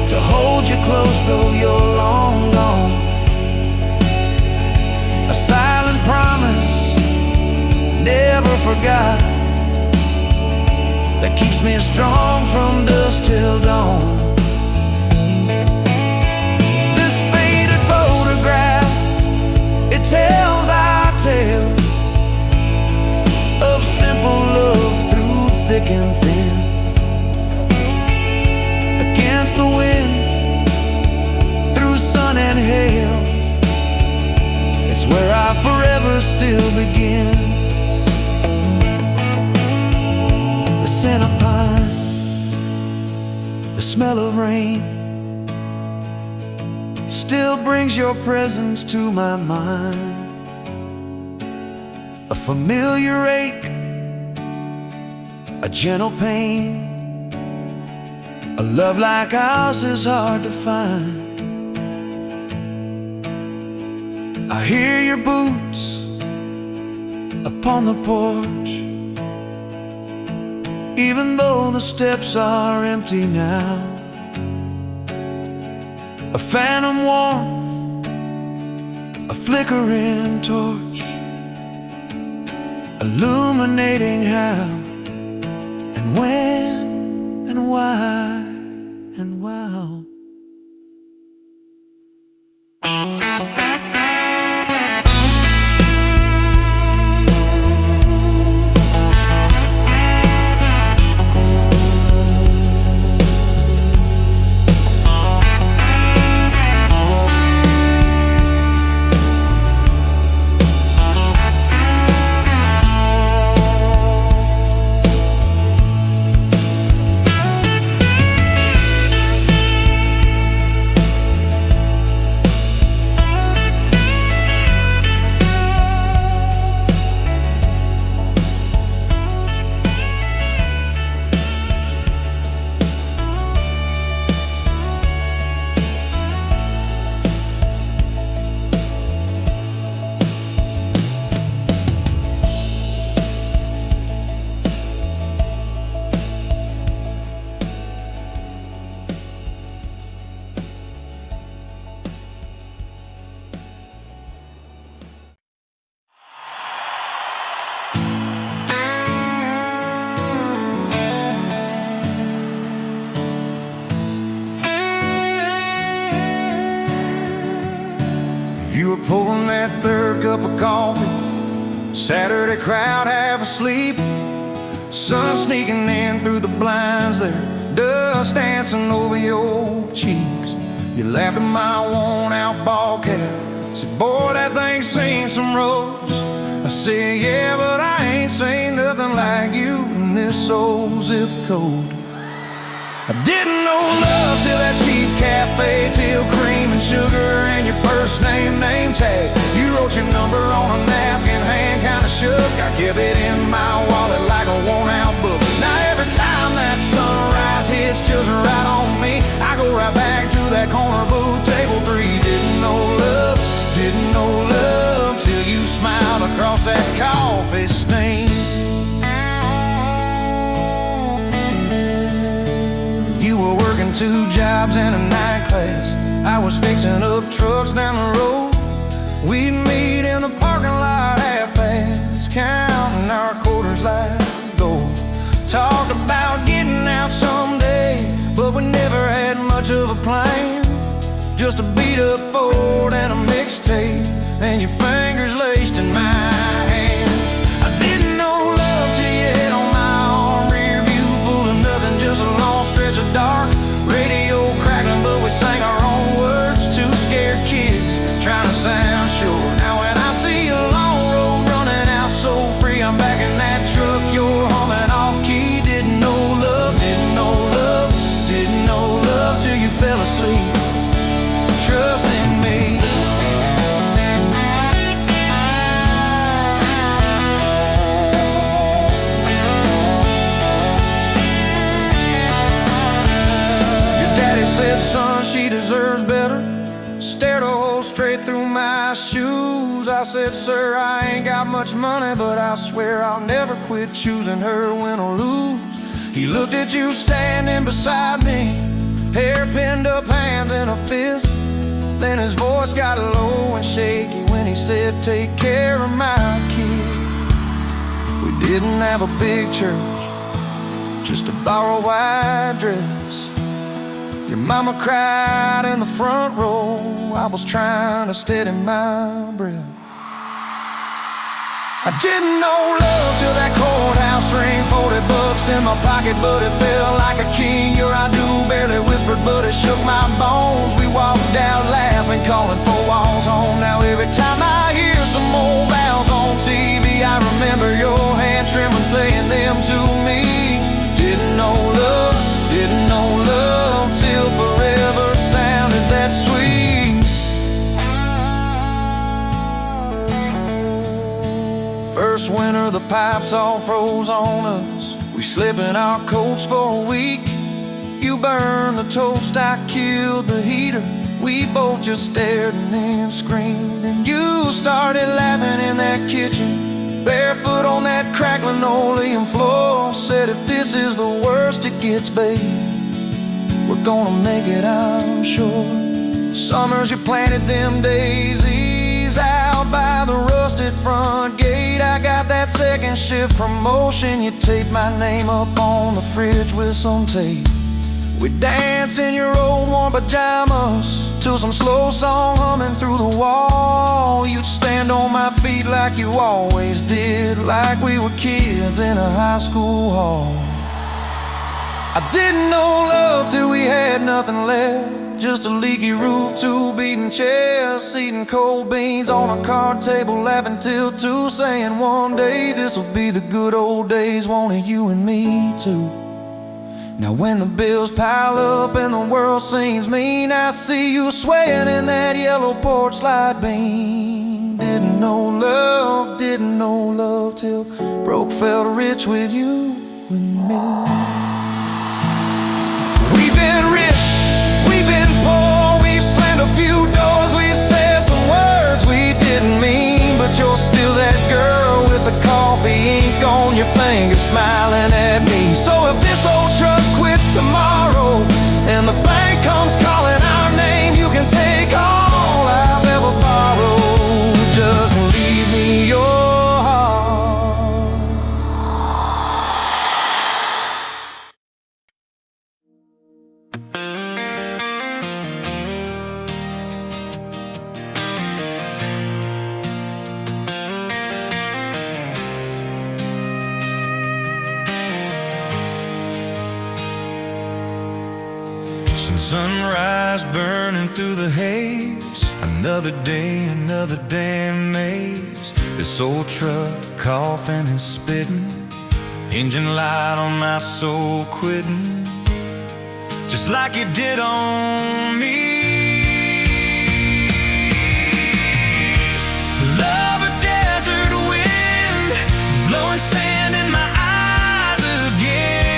to hold you close though you're long gone. A silent promise, never forgot, that keeps me strong from dusk till dawn. This faded photograph, it tells our tale of simple love through thick and thin. Against the wind, through sun and hail, it's where I forever still begin. The scent of pine, the smell of rain, still brings your presence to my mind. A familiar ache, a gentle pain, a love like ours is hard to find. I hear your boots upon the porch, even though the steps are empty now. A phantom warmth, a flickering torch, illuminating how and when and why and wow. You were pouring that third cup of coffee, Saturday crowd half asleep, sun sneaking in through the blinds there, dust dancing over your cheeks. You laughed at my worn out ball cap, said, boy, that thing's seen some roads. I said, yeah, but I ain't seen nothing like you in this old zip code. I didn't know love till that cheap cafe, till cream and sugar and your first name tag. You wrote your number on a napkin, hand kinda shook. I kept it in my wallet like a worn-out book. Now every time that sunrise hits just right on me, I go right back to that corner booth, table 3. Didn't know love till you smiled across that coffee stain. You were working 2 jobs and a night class, I was fixing up trucks down the road. We'd meet in the parking lot half-past, counting our quarters like gold. Talked about getting out someday, but we never had much of a plan. Just a beat-up Ford and a mixtape, and your fingers laced in my hand. I didn't know love till you hit on my arm, rear view full of nothing, just a long stretch of dark. Radio crackling, but we sang our own words, 2 scared kids trying to sound sure. Now when I see a long road running out so free, I'm back in that truck, you're humming off key. Didn't know love till you fell asleep. I said, sir, I ain't got much money, but I swear I'll never quit choosing her, win or lose. He looked at you standing beside me, hair pinned up, hands in a fist. Then his voice got low and shaky when he said, take care of my kid. We didn't have a big church, just a borrowed white dress. Your mama cried in the front row, I was trying to steady my breath. I didn't know love till that courthouse ring, 40 bucks in my pocket, but it felt like a king. Your I do barely whispered, but it shook my bones. We walked out laughing, calling 4 walls home. Now every time I hear some old vows on TV, I remember your hand trembling, saying them to me. Didn't know love till forever sounded that sweet. First winter, the pipes all froze on us. We slept in our coats for a week. You burned the toast, I killed the heater. We both just stared and then screamed. And you started laughing in that kitchen, barefoot on that cracked linoleum floor. Said, if this is the worst it gets, babe, we're gonna make it, I'm sure. Summers you planted them daisies out by the rusted front gate. I got that second shift promotion. You taped my name up on the fridge with some tape. We'd dance in your old warm pajamas to some slow song humming through the wall. You'd stand on my feet like you always did, like we were kids in a high school hall. I didn't know love till we had nothing left, just a leaky roof, 2 beating chairs, eating cold beans on a card table, laughing till 2, saying one day this'll be the good old days, wanted you and me too. Now when the bills pile up and the world seems mean, I see you swaying in that yellow porch light beam. Didn't know love till broke felt rich with you and me. We've been rich, we've been poor, we've slammed a few doors, we've said some words we didn't mean, but you're still that girl with the coffee ink on your finger, smiling at me. So if this old truck quits tomorrow and the bank comes calling our name, you can take all I've ever borrowed, just leave me your heart. Sunrise burning through the haze, another day, another damn maze. This old truck coughing and spitting, engine light on my soul quitting, just like it did on me. Love a desert wind, blowing sand in my eyes again.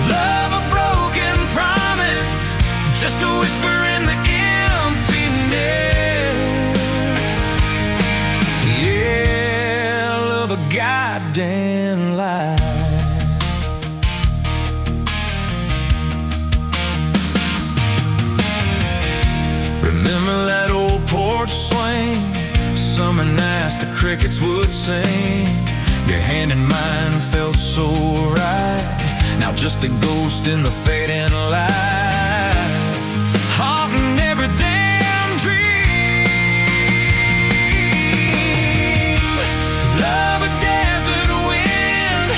Love a broken promise, just a whisper in the emptiness. Yeah, love a goddamn lie. Remember that old porch swing, summer nights the crickets would sing. Your hand in mine felt so right, now just a ghost in the fading light, haunting every damn dream. Love a desert wind,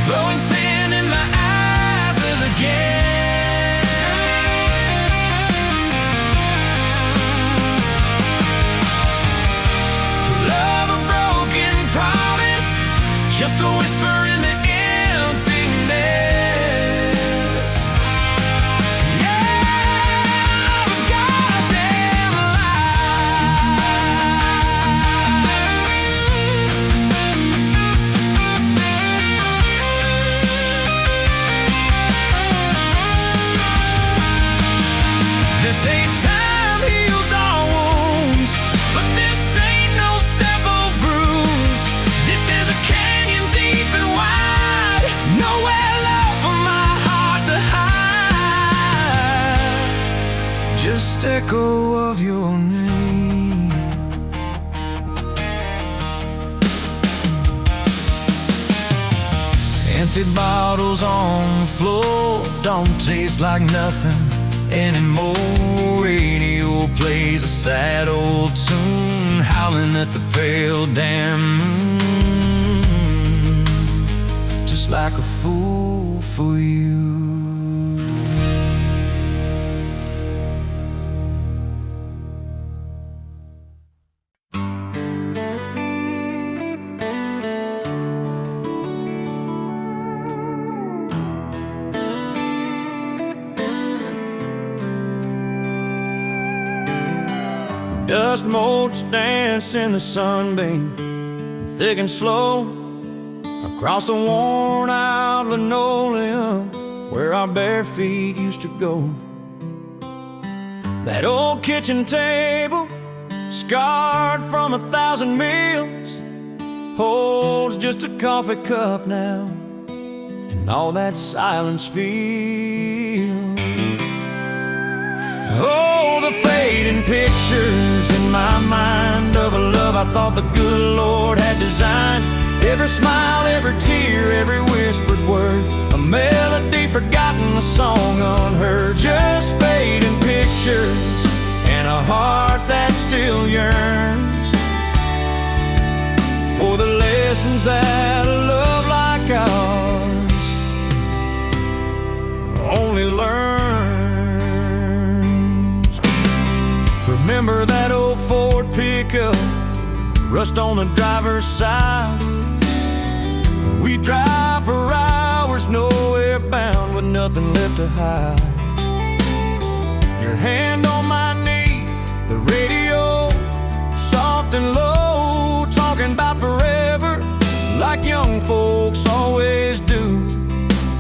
blowing sand in my eyes again. Love a broken promise, just a whisper in the emptiness. Say time heals all wounds, but this ain't no simple bruise. This is a canyon deep and wide, nowhere left for my heart to hide. Just echo of your name. Empty bottles on the floor don't taste like nothing anymore. Radio plays a sad old tune, howling at the pale damn moon, just like a fool for you. Dust motes dance in the sunbeam, thick and slow, across the worn out linoleum where our bare feet used to go. That old kitchen table, scarred from 1,000 meals, holds just a coffee cup now, and all that silence feels. Oh, the fading pictures in my mind of a love I thought the good Lord had designed. Every smile, every tear, every whispered word, a melody forgotten, a song unheard. Just fading pictures and a heart that still yearns for the lessons that a love like ours only learns. Remember that old Ford pickup, rust on the driver's side. We drive for hours, nowhere bound, with nothing left to hide. Your hand on my knee, the radio, soft and low, talking about forever, like young folks always do.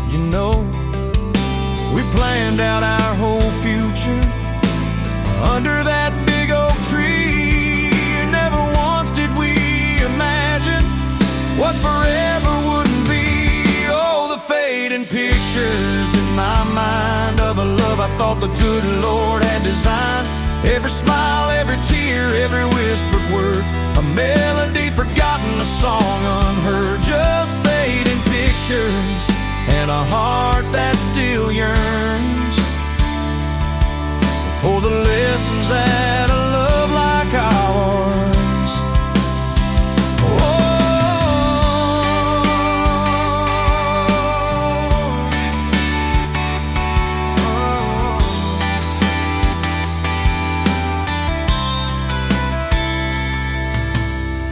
You know, we planned out our whole future under that big oak tree. Never once did we imagine what forever wouldn't be. Oh, the fading pictures in my mind of a love I thought the good Lord had designed. Every smile, every tear, every whispered word, a melody forgotten, a song unheard. Just fading pictures and a heart that still yearns for the lessons that a love like ours.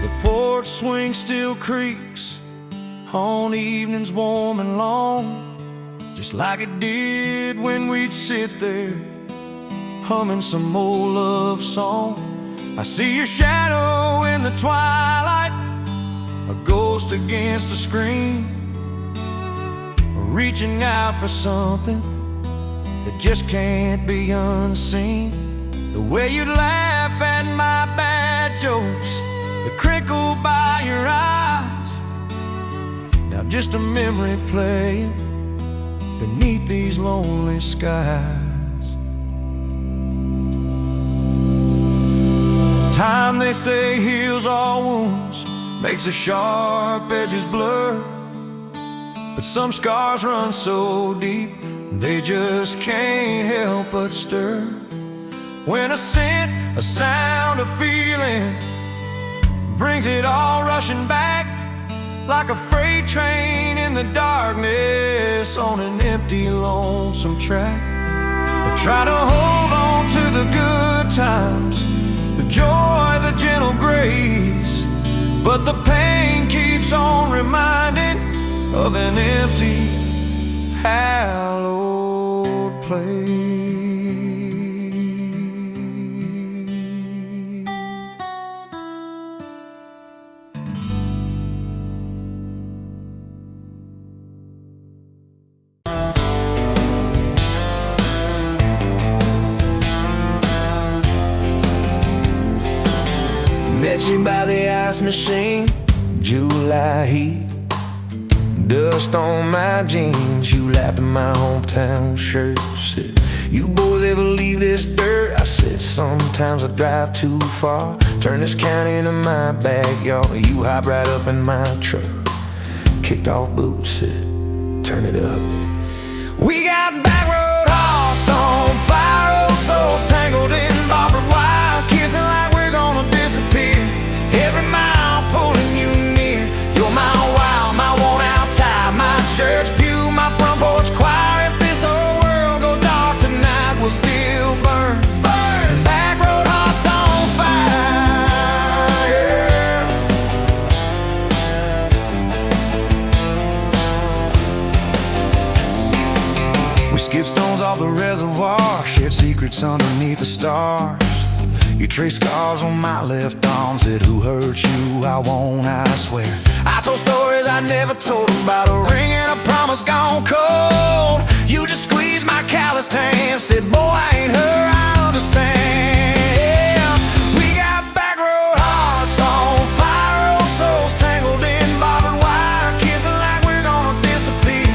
The porch swing still creaks on evenings warm and long, just like it did when we'd sit there humming some old love song. I see your shadow in the twilight, a ghost against the screen, reaching out for something that just can't be unseen. The way you laugh at my bad jokes, the crinkle by your eyes, now just a memory playing beneath these lonely skies. Time, they say, heals all wounds, makes the sharp edges blur, but some scars run so deep they just can't help but stir. When a scent, a sound, a feeling brings it all rushing back, like a freight train in the darkness on an empty, lonesome track. I try to hold on to the good times, the joy, the gentle grace, but the pain keeps on reminding of an empty, hallowed place. ice machine, July heat, dust on my jeans. You laughed at my hometown shirt. Said, you boys ever leave this dirt? I said, sometimes I drive too far. Turn this county into my backyard. You hop right up in my truck. Kicked off boots, said, turn it up. We got back road hearts on fire, old souls tangled in barbed wire, kissing like we're gonna disappear. Every mile pulling you near. You're my wild, my worn out tie, my church pew, my front porch choir. If this whole world goes dark tonight, we'll still burn. Burn! Back road hearts on fire. We skipped stones off the reservoir, shared secrets underneath the stars. You traced scars on my left arm, said, who hurt you? I won't, I swear. I told stories I never told about a ring and a promise gone cold. You just squeezed my calloused hand, said, boy, I ain't her, I understand. Yeah. We got back road hearts on fire, old souls tangled in barbed wire, kissing like we're gonna disappear.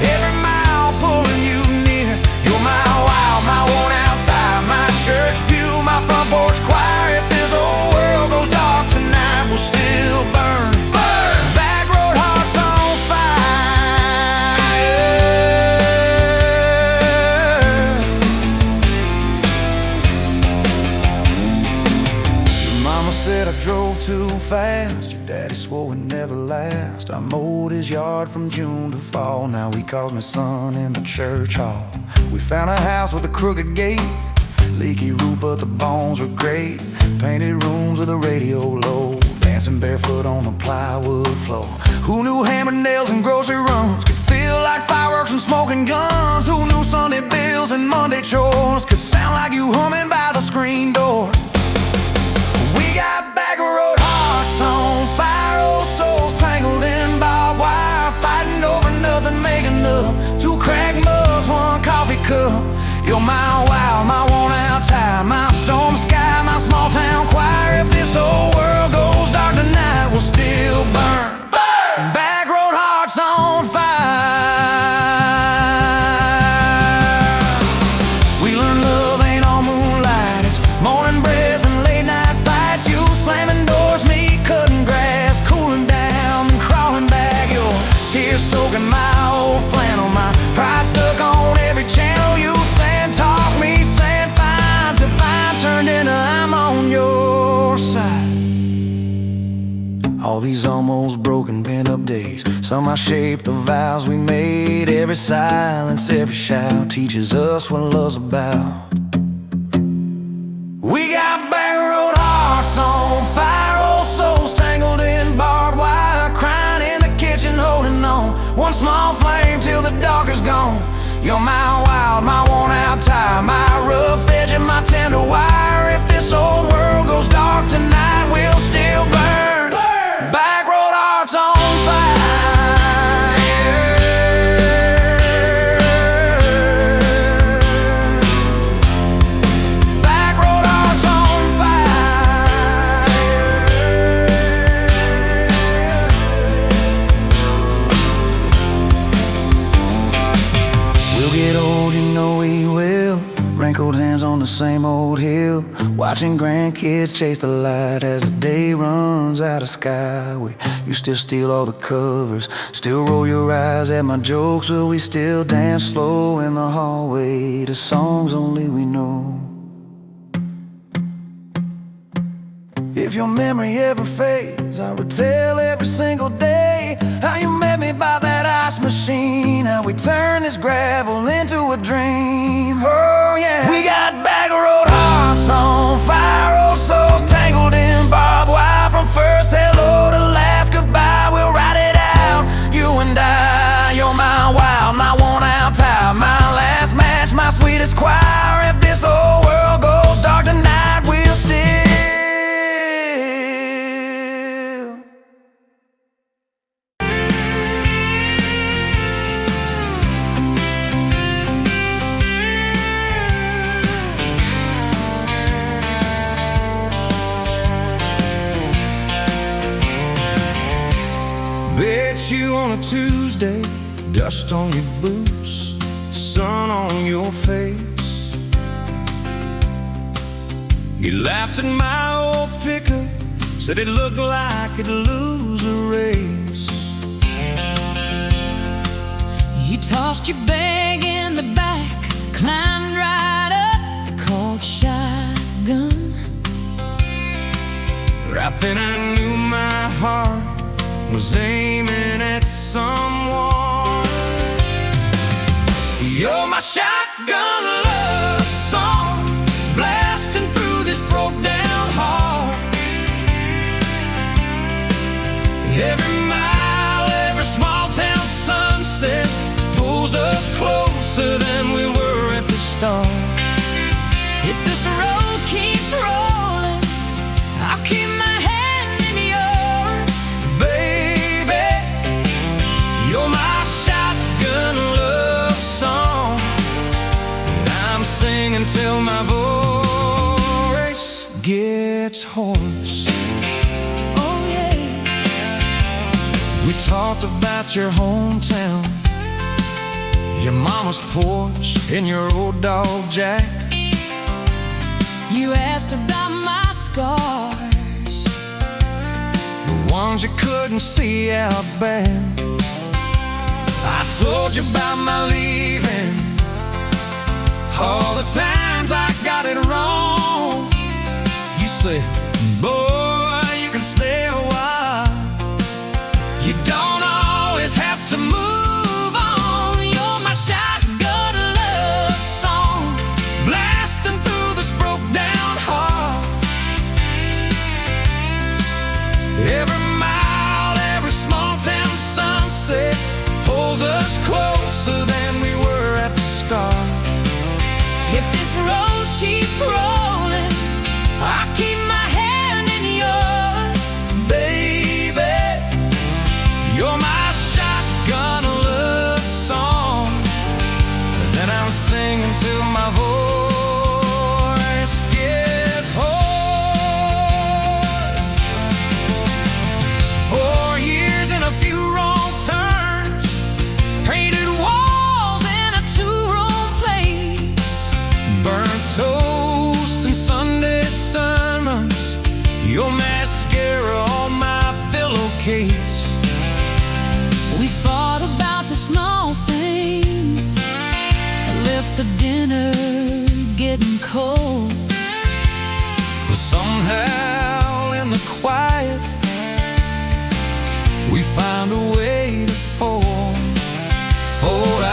Every mile pulling you near. You're my wild, my worn out tie, my church pew, my front porch choir. If this whole world goes dark tonight, we'll still burn. Burn! Back road hearts on fire. Your mama said I drove too fast. Your daddy swore we'd never last. I mowed his yard from June to fall. Now he calls me son in the church hall. We found a house with a crooked gate, leaky roof, but the bones were great. Painted rooms with a radio low, dancing barefoot on the plywood floor. Who knew hammered nails and grocery runs could feel like fireworks and smoking guns? Who knew Sunday bills and Monday chores could sound like you humming by the screen door? We got back road hearts on fire, old souls tangled in barbed wire, fighting over nothing, making up two cracked mugs, one coffee cup. You're my wild, my worn out tie, my storm sky, my small town choir. If this whole world goes dark tonight, we'll still burn. Burn! Back road hearts on fire. We learned love ain't all moonlight, it's morning breath and late night fights. You slamming doors, me cutting grass, cooling down and crawling back. Your tears soaking my old flannel, my pride stuck on every channel. You talk me, saying fine to fine turned into I'm on your side. All these almost broken bent up days, somehow shaped the vows we made. Every silence, every shout teaches us what love's about. We got back road hearts on fire, old souls tangled in barbed wire, crying in the kitchen, holding on one small flame till the dark is gone. You're my wild, my worn out tie, my rough edge and my tender wire. If this old world goes dark tonight, we'll still burn. Burn! Back road hearts on fire. Back road hearts on fire. We'll get old, you know we will. Wrinkled hands on the same old hill, watching grandkids chase the light as the day runs out of sky. You still steal all the covers, still roll your eyes at my jokes. Will we still dance slow in the hallway to songs only we know? If your memory ever fades, I retell every single day how you met me by that ice machine, how we turned this gravel into a dream. Oh yeah. We got back road hearts on fire, old souls tangled in barbed wire. From first hello to last goodbye, we'll ride it out, you and I. You're my wild, my worn out tie, my last match, my sweetest choir. If this whole world goes dark tonight, we'll still Kiss you on a Tuesday, dust on your boots, sun on your face. You laughed at my old pickup, said it looked like it'd lose a race. You tossed your bag in the back, climbed right up, called shotgun. Right then I knew my heart was aiming at someone. You're my shotgun love song, blasting through this broke down heart. Every mile, every small town sunset pulls us closer than we were at the start. If this road keeps rolling, I'll keep my hand in yours. Baby, you're my shotgun love song, and I'm singing till my voice gets hoarse. Oh yeah. We talked about your hometown, your mama's porch, and your old dog Jack. You asked about my scars, The ones you couldn't see out back. I told you about my leaving, all the times I got it wrong. You said, boy, you can stay a while, you don't always have to move on. You're my shotgun love song, blasting through this broke down heart. Every mile, every small town sunset pulls us closer than we were at the start. if this road keeps rolling, I'll keep my hand in yours. Baby, you're my shotgun love song that I'm singing till my voice gets hoarse. 4 years and a few wrong turns, painted walls in a two-room place, burnt toast and Sunday sermons, your mascara on my pillowcase. We fought about the small things, left the dinner getting cold. But somehow in the quiet, we found a way to fold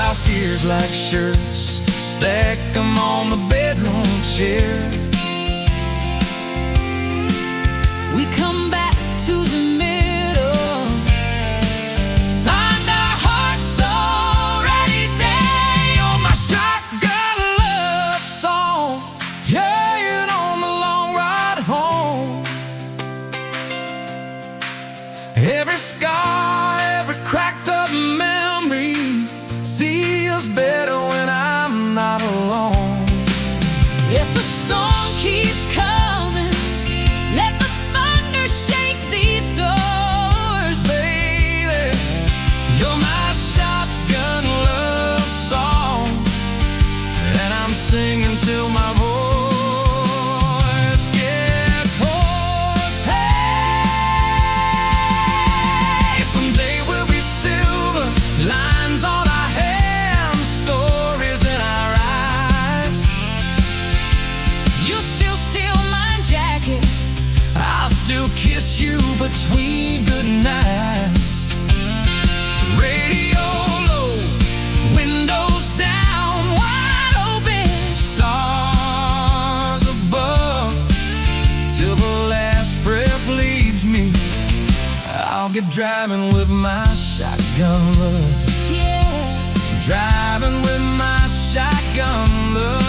our fears like shirts, stack them on the bedroom chair. We come back to the middle, find our hearts already dead. You're my shotgun love song, yeah, and on the long ride home. Every scar, every cracked up memory feels better when I'm not alone. If the storm keeps coming, let the thunder shake these doors. Baby, you're my shotgun love song, and I'm singing till my voice gets hoarse. Hey, someday we'll be silver, lines on our hands, stories in our eyes. You still steal my jacket, I'll still kiss you between good nights. Radio low, windows down, wide open, stars above, till the last breath leaves me. I'll get driving with my shotgun love, yeah. driving with my shotgun love.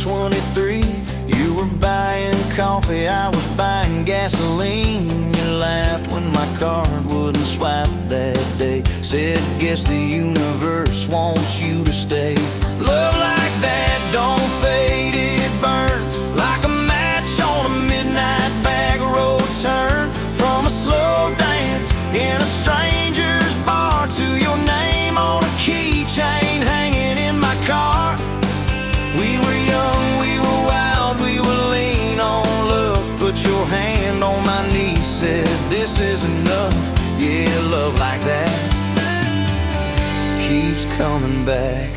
23. You were buying coffee, I was buying gasoline. You laughed when my card wouldn't swipe that day. Said, guess the universe wants you to stay. Love like that don't fade, it burns like a match on a midnight back road turn. From a slow dance in a stranger's bar to your name on a keychain hanging in my car. We were young, we were wild, we were lean on love. Put your hand on my knee, said this is enough. Yeah, love like that keeps coming back.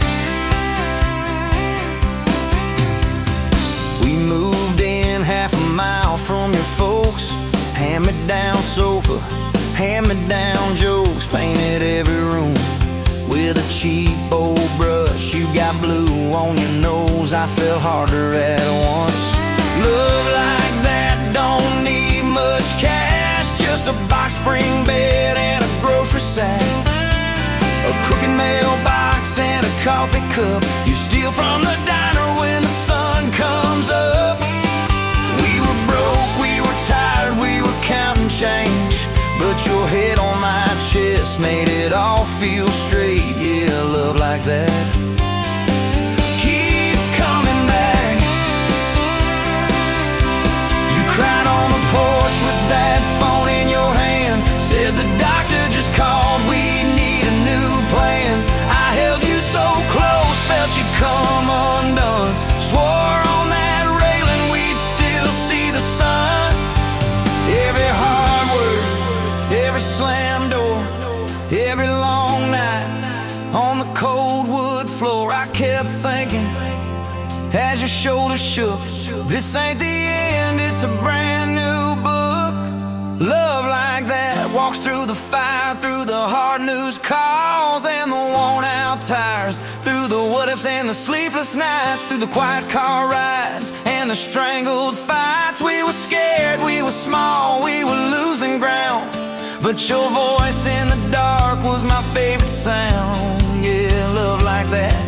We moved in half a mile from your folks. Hand-me-down sofa, hand-me-down jokes. Painted every room with a cheap old brush. You got blue on your nose, I fell harder at once. Love like that don't need much cash, just a box spring bed and a grocery sack, a crooked mailbox and a coffee cup. You steal from the diner when the sun comes up. We were broke, we were tired, we were counting change, but your head on my chest made it all feel straight. Yeah, love like that keeps coming back. You cried on the porch with that phone in your hand. Said the doctor just called, we need a new plan. I held you so close, felt you come undone. Swore on that railing we'd still see the sun. Every hard word, every slam door, every long night on the cold wood floor, I kept thinking as your shoulders shook, this ain't the end, it's a brand new book. Love like that walks through the fire, through the hard news calls and the worn out tires, through the what ifs and the sleepless nights, through the quiet car rides and the strangled fights. We were scared, we were small, we were losing ground, but your voice in the dark was my favorite sound. Yeah, love like that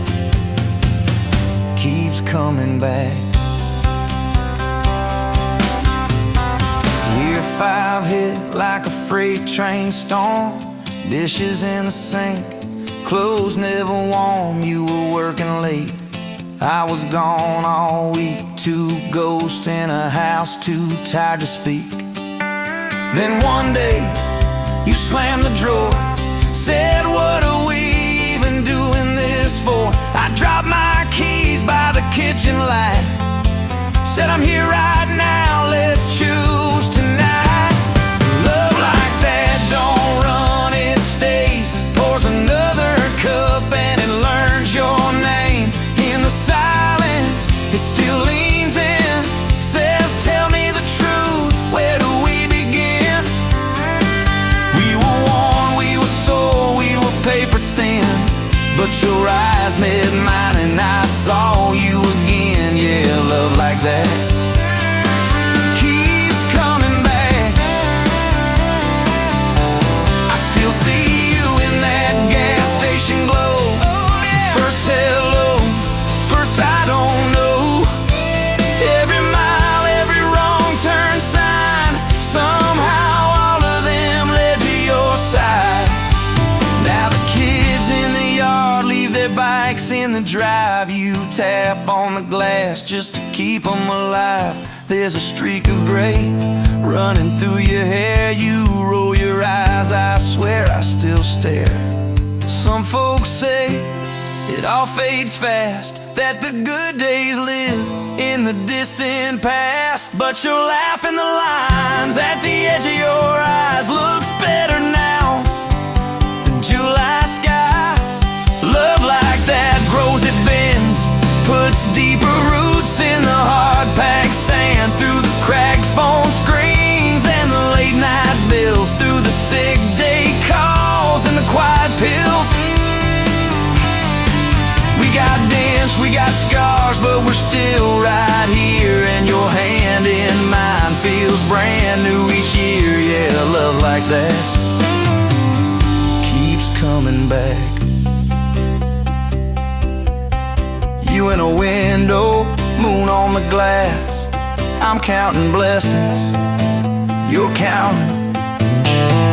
keeps coming back. Year 5 hit like a freight train storm. Dishes in the sink, clothes never warm. You were working late, I was gone all week. 2 ghosts in a house, too tired to speak. Then one day you slammed the drawer, said, what are we even doing this for? I dropped my keys by the kitchen light, said, I'm here right now, let's choose tonight. Love like that don't run, it stays. Pours another cup and it learns your name. In the silence, it still leans in, says, tell me the truth, where do we begin? We were worn, we were sore, we were paper thin, but your eyes met mine and I saw you again. Yeah, love like that keeps coming back. I still see you in that gas station glow. First hello, first I don't know. Every mile, every wrong turn sign, somehow all of them led to your side. Now the kids in the yard leave their bikes in the drive. You tap on the glass just to keep them alive. There's a streak of gray running through your hair. You roll your eyes, I swear I still stare. Some folks say it all fades fast, that the good days live in the distant past, but your laugh in the lines at the edge of your eyes looks better now than July sky. Love like that grows, it bends, puts deeper roots in the hard-packed sand, through the cracked phone screens and the late-night bills, through the sick day calls and the quiet pills. We got dents, we got scars, but we're still right here, and your hand in mine feels brand new each year. Yeah, love like that keeps coming back. You in a window, moon the glass. I'm counting blessings, you're counting